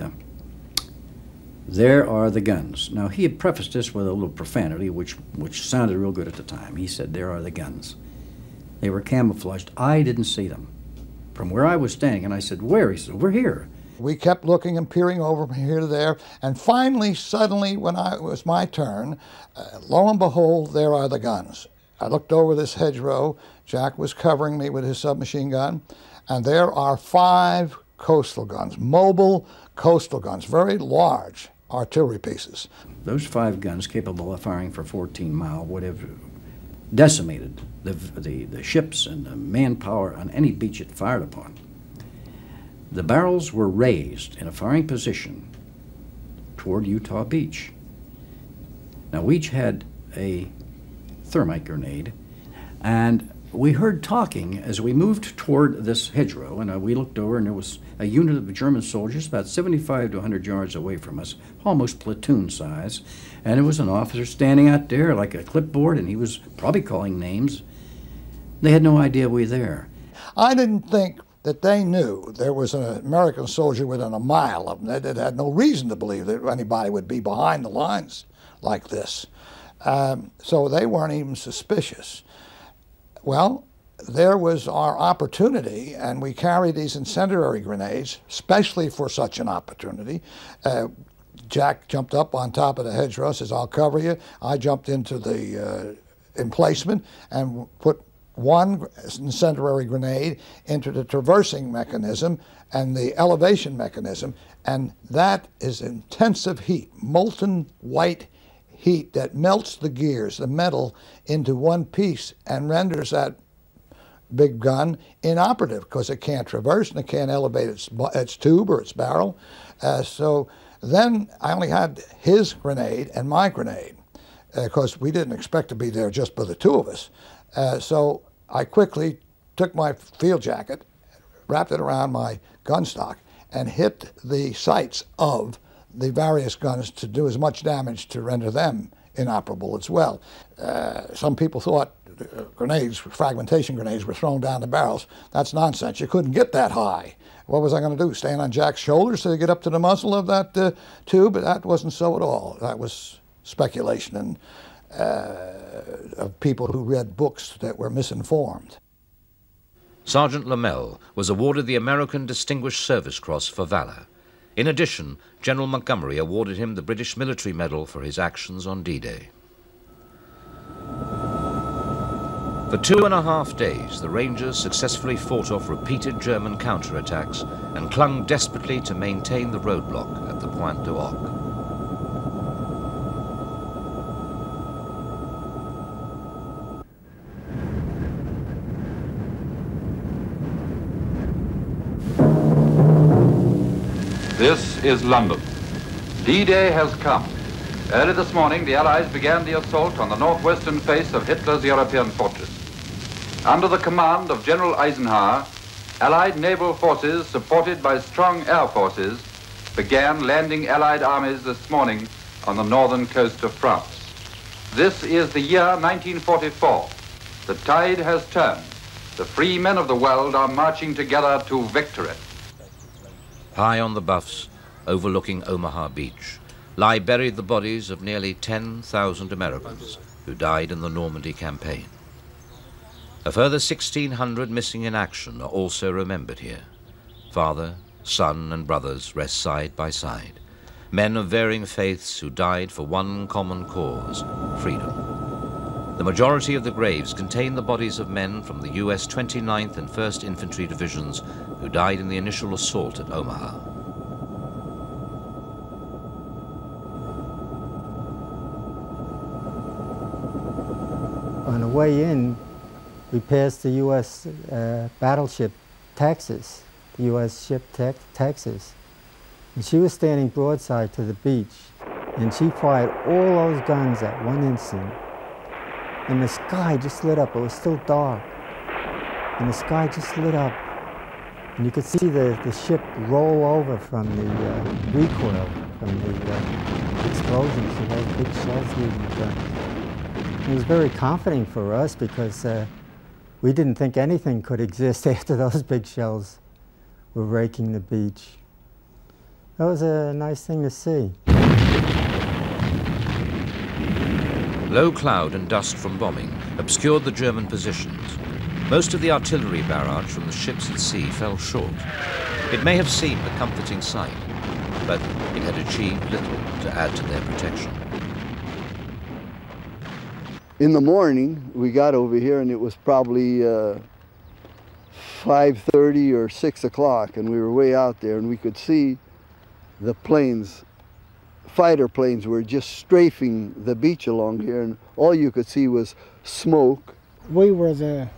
there are the guns. Now, he had prefaced this with a little profanity, which sounded real good at the time. He said, there are the guns. They were camouflaged. I didn't see them from where I was standing. And I said, where? He said, we're here. We kept looking and peering over from here to there. And finally, suddenly, when it was my turn, lo and behold, there are the guns. I looked over this hedgerow. Jack was covering me with his submachine gun. And there are 5 coastal guns, mobile coastal guns, very large artillery pieces. Those 5 guns, capable of firing for 14 miles, would have decimated the ships and the manpower on any beach it fired upon. The barrels were raised in a firing position toward Utah Beach. Now, we each had a thermite grenade, and we heard talking as we moved toward this hedgerow, and we looked over, and there was a unit of German soldiers about 75 to 100 yards away from us, almost platoon size, and there was an officer standing out there like a clipboard, and he was probably calling names. They had no idea we were there. I didn't think that they knew there was an American soldier within a mile of them. They had no reason to believe that anybody would be behind the lines like this. So they weren't even suspicious. Well, there was our opportunity, and we carried these incendiary grenades, especially for such an opportunity. Jack jumped up on top of the hedgerow, says, "I'll cover you." I jumped into the emplacement and put one incendiary grenade into the traversing mechanism and the elevation mechanism, and that is intensive heat, molten white heat that melts the gears, the metal, into one piece and renders that big gun inoperative because it can't traverse and it can't elevate its tube or its barrel. So then I only had his grenade and my grenade because we didn't expect to be there just by the two of us. So I quickly took my field jacket, wrapped it around my gun stock, and hit the sights of the various guns to do as much damage to render them inoperable as well. Some people thought grenades, fragmentation grenades, were thrown down the barrels. That's nonsense. You couldn't get that high. What was I going to do, stand on Jack's shoulders to get up to the muzzle of that tube? But that wasn't so at all. That was speculation and of people who read books that were misinformed. Sergeant Rommel was awarded the American Distinguished Service Cross for valor. In addition, General Montgomery awarded him the British Military Medal for his actions on D-Day. For 2.5 days, the Rangers successfully fought off repeated German counterattacks and clung desperately to maintain the roadblock at the Pointe du Hoc. This is London. D-Day has come. Early this morning, the Allies began the assault on the northwestern face of Hitler's European fortress. Under the command of General Eisenhower, Allied naval forces, supported by strong air forces, began landing Allied armies this morning on the northern coast of France. This is the year 1944. The tide has turned. The free men of the world are marching together to victory. High on the Buffs, overlooking Omaha Beach, lie buried the bodies of nearly 10,000 Americans who died in the Normandy campaign. A further 1,600 missing in action are also remembered here. Father, son, and brothers rest side by side, men of varying faiths who died for one common cause, freedom. The majority of the graves contain the bodies of men from the US 29th and 1st Infantry Divisions who died in the initial assault at Omaha. On the way in, we passed the U.S. battleship Texas, the U.S. ship Texas. And she was standing broadside to the beach, and she fired all those guns at one instant. And the sky just lit up. It was still dark. And the sky just lit up. And you could see the ship roll over from the recoil, from the explosions of those big shells leaving the gun. It was very comforting for us because we didn't think anything could exist after those big shells were raking the beach. That was a nice thing to see. Low cloud and dust from bombing obscured the German positions. Most of the artillery barrage from the ships at sea fell short. It may have seemed a comforting sight, but it had achieved little to add to their protection. In the morning, we got over here and it was probably 5:30 or 6 o'clock, and we were way out there and we could see the planes, fighter planes were just strafing the beach along here, and all you could see was smoke. We were the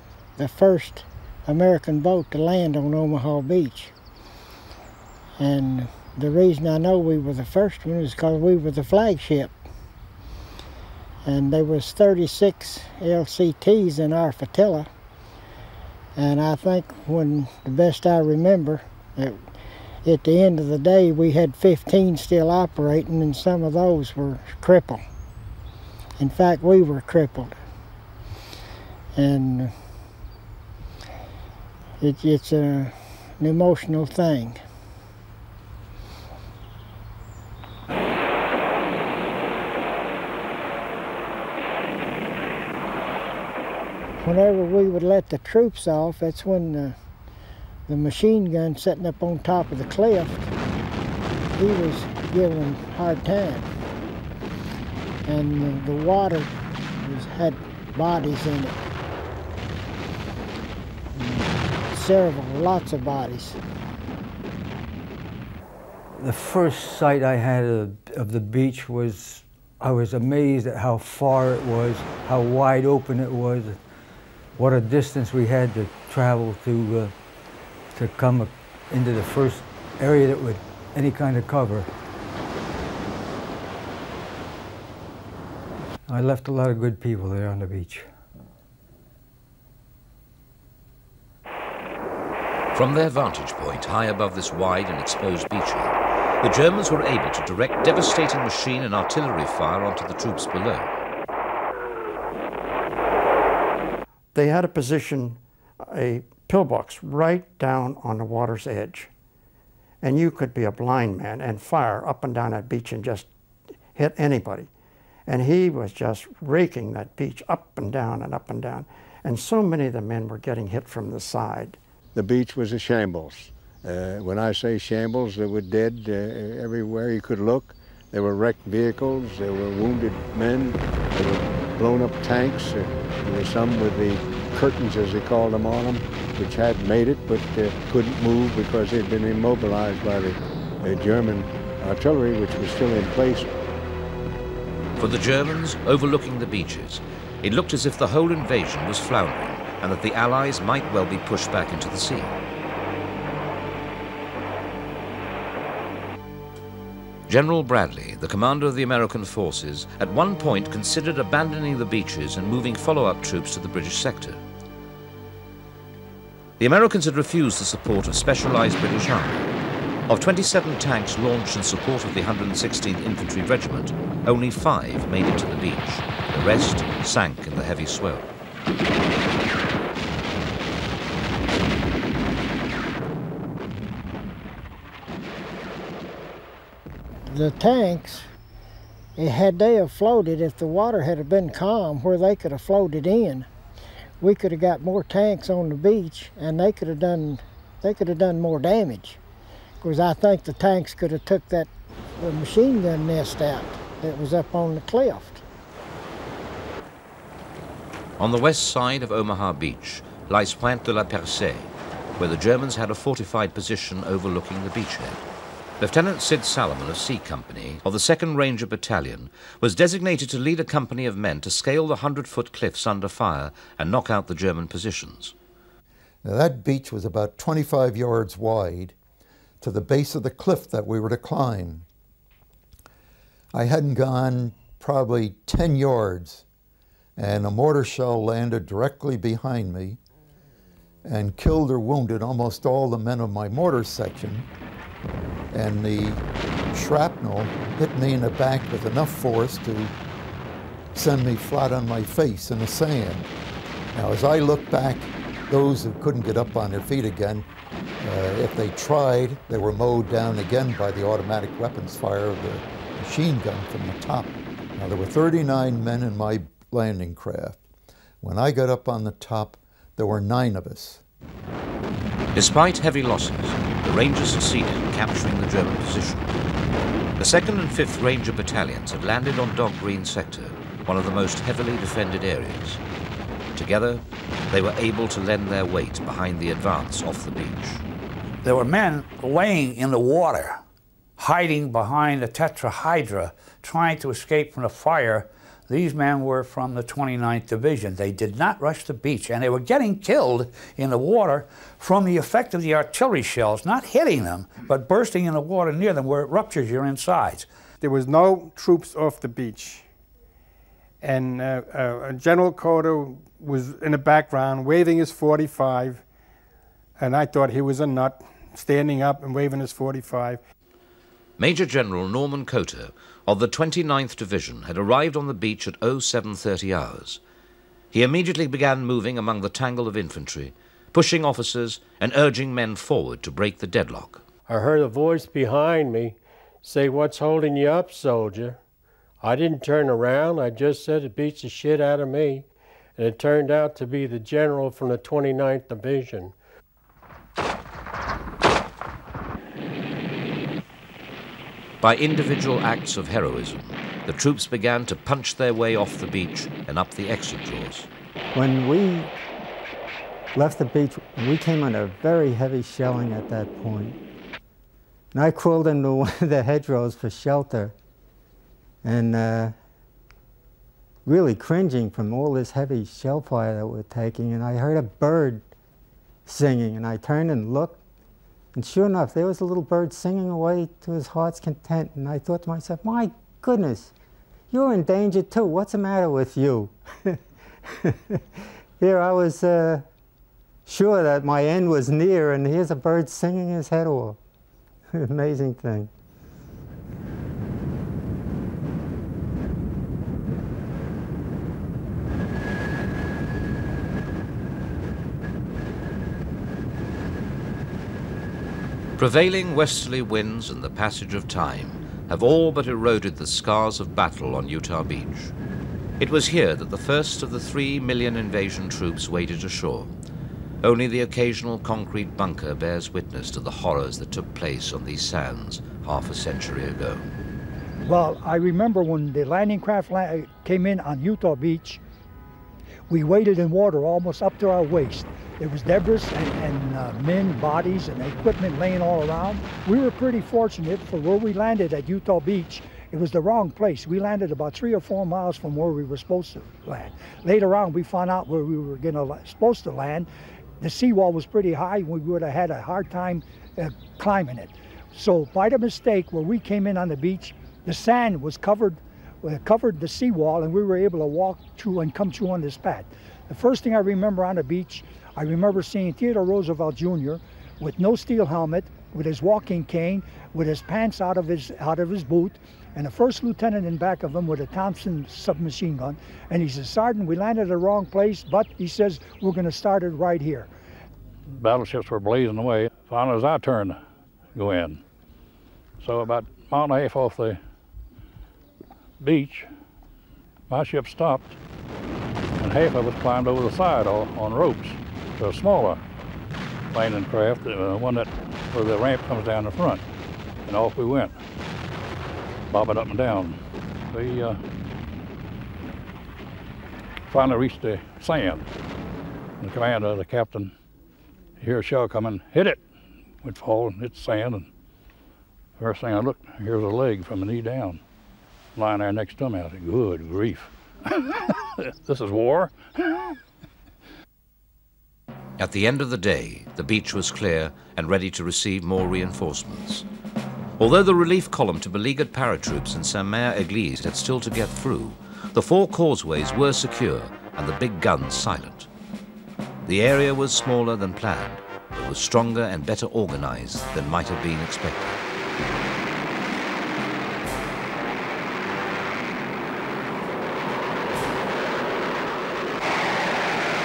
first American boat to land on Omaha Beach. And the reason I know we were the first one is because we were the flagship. And there was 36 LCTs in our flotilla. And I think when, the best I remember, at the end of the day, we had 15 still operating, and some of those were crippled. In fact, we were crippled. And it's an emotional thing. Whenever we would let the troops off, that's when the machine gun sitting up on top of the cliff, he was giving them a hard time. And the water had bodies in it. Lots of bodies. The first sight I had of the beach was, I was amazed at how far it was, how wide open it was, what a distance we had to travel to come into the first area that would any kind of cover. I left a lot of good people there on the beach. From their vantage point, high above this wide and exposed beachhead, the Germans were able to direct devastating machine and artillery fire onto the troops below. They had a position, a pillbox, right down on the water's edge. And you could be a blind man and fire up and down that beach and just hit anybody. And he was just raking that beach up and down and up and down. And so many of the men were getting hit from the side. The beach was a shambles. When I say shambles, there were dead everywhere you could look. There were wrecked vehicles, there were wounded men, there were blown up tanks. There were some with the curtains, as they called them, on them, which had made it but couldn't move because they'd been immobilized by the German artillery, which was still in place. For the Germans, overlooking the beaches, it looked as if the whole invasion was floundering and that the Allies might well be pushed back into the sea. General Bradley, the commander of the American forces, at one point considered abandoning the beaches and moving follow-up troops to the British sector. The Americans had refused the support of specialized British army. Of 27 tanks launched in support of the 116th Infantry Regiment, only 5 made it to the beach. The rest sank in the heavy swell. The tanks, had they have floated, if the water had been calm where they could have floated in, we could have got more tanks on the beach and they could have done more damage. Because I think the tanks could have took that machine gun nest out that was up on the cliff. On the west side of Omaha Beach lies Pointe de la Percée, where the Germans had a fortified position overlooking the beachhead. Lieutenant Sid Salomon of C Company of the 2nd Ranger Battalion was designated to lead a company of men to scale the 100-foot cliffs under fire and knock out the German positions. Now that beach was about 25 yards wide to the base of the cliff that we were to climb. I hadn't gone probably 10 yards and a mortar shell landed directly behind me and killed or wounded almost all the men of my mortar section. And the shrapnel hit me in the back with enough force to send me flat on my face in the sand. Now, as I look back, those who couldn't get up on their feet again, if they tried, they were mowed down again by the automatic weapons fire of the machine gun from the top. Now, there were 39 men in my landing craft. When I got up on the top, there were 9 of us. Despite heavy losses, the Rangers succeeded in capturing the German position. The 2nd and 5th Ranger Battalions had landed on Dog Green Sector, one of the most heavily defended areas. Together, they were able to lend their weight behind the advance off the beach. There were men laying in the water, hiding behind a tetrahydra, trying to escape from the fire. These men were from the 29th Division. They did not rush the beach, and they were getting killed in the water from the effect of the artillery shells, not hitting them, but bursting in the water near them where it ruptures your insides. There was no troops off the beach. and General Coda was in the background waving his .45, and I thought he was a nut, standing up and waving his .45. Major General Norman Cotter of the 29th Division had arrived on the beach at 0730 hours. He immediately began moving among the tangle of infantry, pushing officers and urging men forward to break the deadlock. I heard a voice behind me say, "What's holding you up, soldier?" I didn't turn around. I just said it beats the shit out of me. And it turned out to be the general from the 29th Division. By individual acts of heroism, the troops began to punch their way off the beach and up the exit doors. When we left the beach, we came under very heavy shelling at that point. And I crawled into one of the hedgerows for shelter, and really cringing from all this heavy shell fire that we're taking, and I heard a bird singing, and I turned and looked, and sure enough, there was a little bird singing away to his heart's content, and I thought to myself, my goodness, you're in danger too. What's the matter with you? Here I was sure that my end was near, and here's a bird singing his head off. Amazing thing. Prevailing westerly winds and the passage of time have all but eroded the scars of battle on Utah Beach. It was here that the first of the 3 million invasion troops waded ashore. Only the occasional concrete bunker bears witness to the horrors that took place on these sands half a century ago. Well, I remember when the landing craft came in on Utah Beach, we waded in water almost up to our waist. There was debris and men, bodies, and equipment laying all around. We were pretty fortunate for where we landed at Utah Beach. It was the wrong place. We landed about 3 or 4 miles from where we were supposed to land. Later on, we found out where we were supposed to land. The seawall was pretty high. We would have had a hard time climbing it. So by the mistake, where we came in on the beach, the sand was covered the seawall, and we were able to walk through and come through on this path. The first thing I remember on the beach, I remember seeing Theodore Roosevelt Jr. with no steel helmet, with his walking cane, with his pants out of his boot, and the first lieutenant in back of him with a Thompson submachine gun. And he says, "Sergeant, we landed at the wrong place, but," he says, "we're going to start it right here." Battleships were blazing away. Finally, it was our turn to go in. So about a mile and a half off the beach, my ship stopped, and half of us climbed over the side on ropes to a smaller landing craft, one where the ramp comes down the front, and off we went, bobbing up and down. We finally reached the sand. The commander, the captain, he heard a shell coming, hit it. We'd fall and hit the sand, and first thing I looked, here's a leg from the knee down, lying there next to me. I said, "Good grief, this is war." At the end of the day, the beach was clear and ready to receive more reinforcements. Although the relief column to beleaguered paratroops in Saint-Mère-Église had still to get through, the 4 causeways were secure and the big guns silent. The area was smaller than planned, but was stronger and better organized than might have been expected.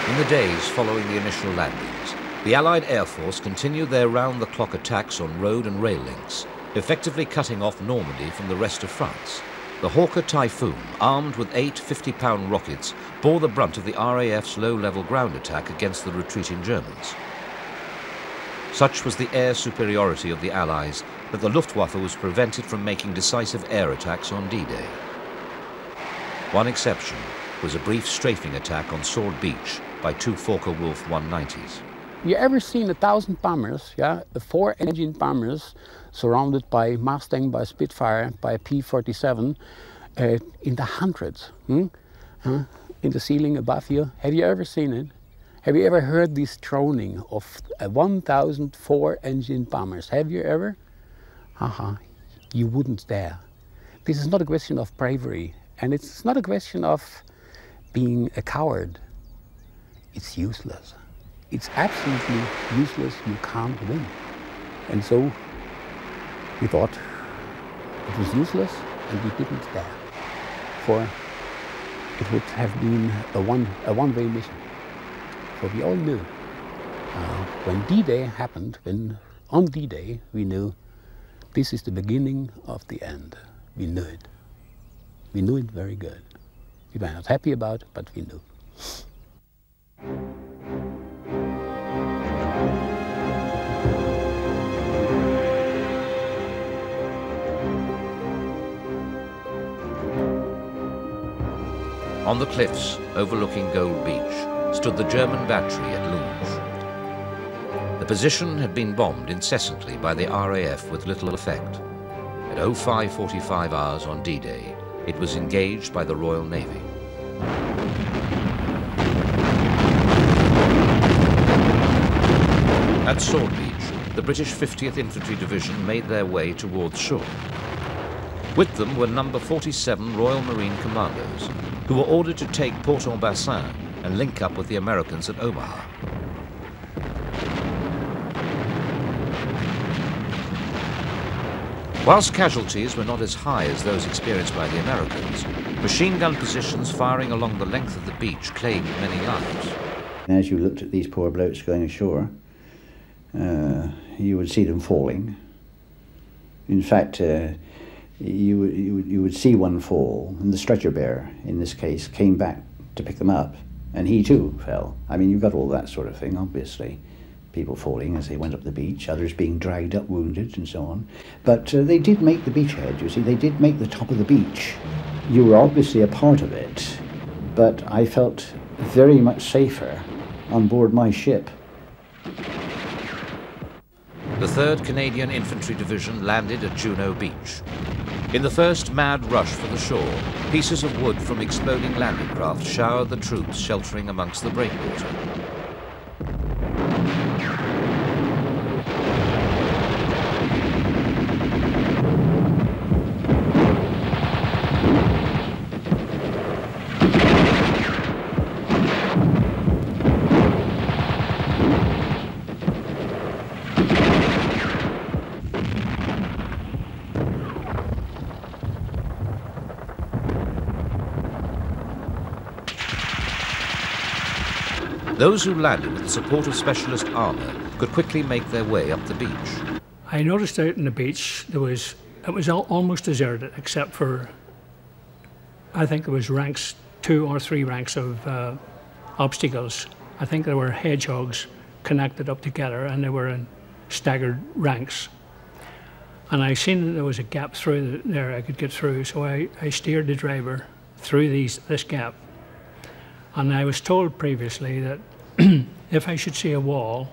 In the days following the initial landings, the Allied Air Force continued their round-the-clock attacks on road and rail links, effectively cutting off Normandy from the rest of France. The Hawker Typhoon, armed with 8 50-pound rockets, bore the brunt of the RAF's low-level ground attack against the retreating Germans. Such was the air superiority of the Allies that the Luftwaffe was prevented from making decisive air attacks on D-Day. One exception was a brief strafing attack on Sword Beach by 2 Fokker-Wulf 190s. You ever seen 1,000 bombers, yeah, 4-engine bombers surrounded by Mustang, by Spitfire, by P-47 in the hundreds, in the ceiling above you? Have you ever seen it? Have you ever heard this droning of 1,000 4-engine bombers? Have you ever? You wouldn't dare. This is not a question of bravery, and it's not a question of being a coward, it's useless. It's absolutely useless. You can't win. And so we thought it was useless, and we didn't dare. For it would have been a one-way mission. For we all knew when D-Day happened, on D-Day we knew this is the beginning of the end. We knew it. We knew it very good. We were not happy about it, but we knew. On the cliffs overlooking Gold Beach stood the German battery at Looming. The position had been bombed incessantly by the RAF with little effect. At 05:45 hours on D-Day, it was engaged by the Royal Navy. At Sword Beach, the British 50th Infantry Division made their way towards shore. With them were No. 47 Royal Marine Commandos, who were ordered to take Port-en-Bassin and link up with the Americans at Omaha. Whilst casualties were not as high as those experienced by the Americans, machine gun positions firing along the length of the beach claimed many lives. As you looked at these poor blokes going ashore, you would see them falling. In fact, you would see one fall, and the stretcher bearer, in this case, came back to pick them up, and he too fell. I mean, you've got all that sort of thing, obviously. People falling as they went up the beach, others being dragged up wounded, and so on. But they did make the beachhead, you see, they did make the top of the beach. You were obviously a part of it, but I felt very much safer on board my ship. The 3rd Canadian Infantry Division landed at Juno Beach. In the first mad rush for the shore, pieces of wood from exploding landing craft showered the troops sheltering amongst the breakwater. Those who landed with the support of specialist armour could quickly make their way up the beach. I noticed out on the beach it was almost deserted except for, I think it was 2 or 3 ranks of obstacles. I think there were hedgehogs connected up together and they were in staggered ranks. And I seen that there was a gap through there I could get through, so I steered the driver through this gap. And I was told previously that if I should see a wall,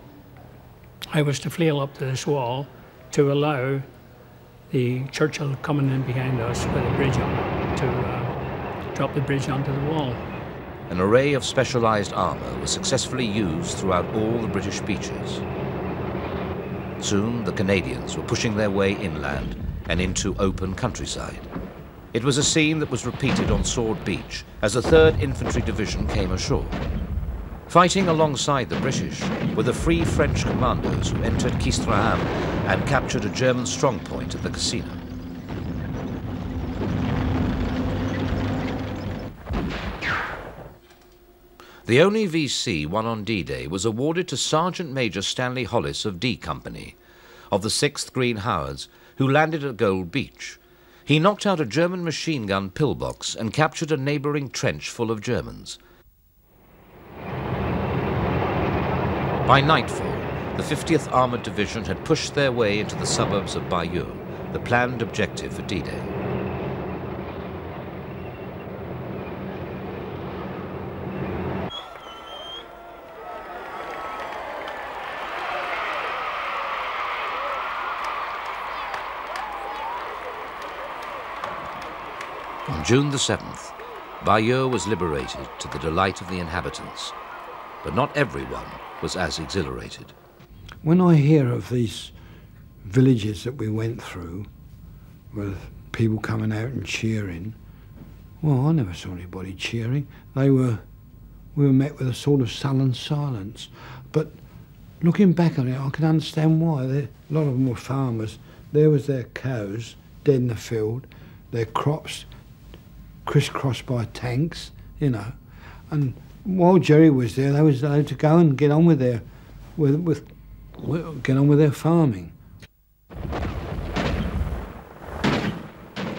I was to flail up to this wall to allow the Churchill coming in behind us with a bridge on it to drop the bridge onto the wall. An array of specialised armour was successfully used throughout all the British beaches. Soon the Canadians were pushing their way inland and into open countryside. It was a scene that was repeated on Sword Beach as the 3rd Infantry Division came ashore. Fighting alongside the British were the Free French commandos who entered Ouistreham and captured a German strongpoint at the casino. The only VC won on D-Day was awarded to Sergeant Major Stanley Hollis of D Company, of the 6th Green Howards, who landed at Gold Beach. He knocked out a German machine gun pillbox and captured a neighbouring trench full of Germans. By nightfall, the 50th Armoured Division had pushed their way into the suburbs of Bayeux, the planned objective for D-Day. On June the 7th, Bayeux was liberated to the delight of the inhabitants, but not everyone was as exhilarated. When I hear of these villages that we went through, with people coming out and cheering, Well, I never saw anybody cheering. We were met with a sort of sullen silence. But looking back on it, I can understand why. A lot of them were farmers. There was their cows dead in the field, their crops crisscrossed by tanks, you know. And while Jerry was there, they was allowed to go and get on with their farming.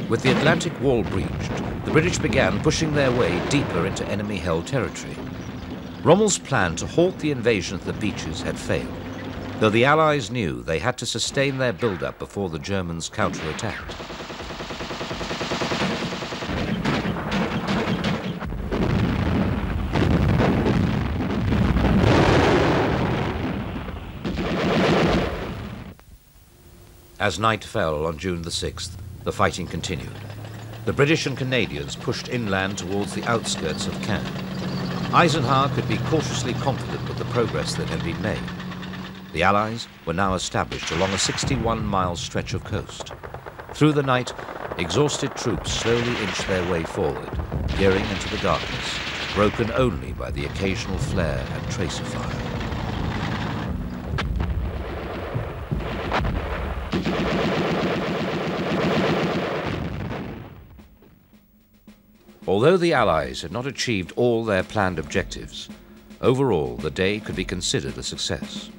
With the Atlantic Wall breached, the British began pushing their way deeper into enemy-held territory. Rommel's plan to halt the invasion of the beaches had failed, though the Allies knew they had to sustain their build-up before the Germans counterattacked. As night fell on June the 6th, the fighting continued. The British and Canadians pushed inland towards the outskirts of Caen. Eisenhower could be cautiously confident with the progress that had been made. The Allies were now established along a 61-mile stretch of coast. Through the night, exhausted troops slowly inched their way forward, peering into the darkness, broken only by the occasional flare and tracer fire. Although the Allies had not achieved all their planned objectives, overall the day could be considered a success.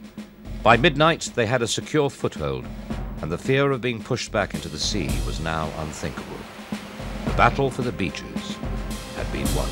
By midnight they had a secure foothold, and the fear of being pushed back into the sea was now unthinkable. The battle for the beaches had been won.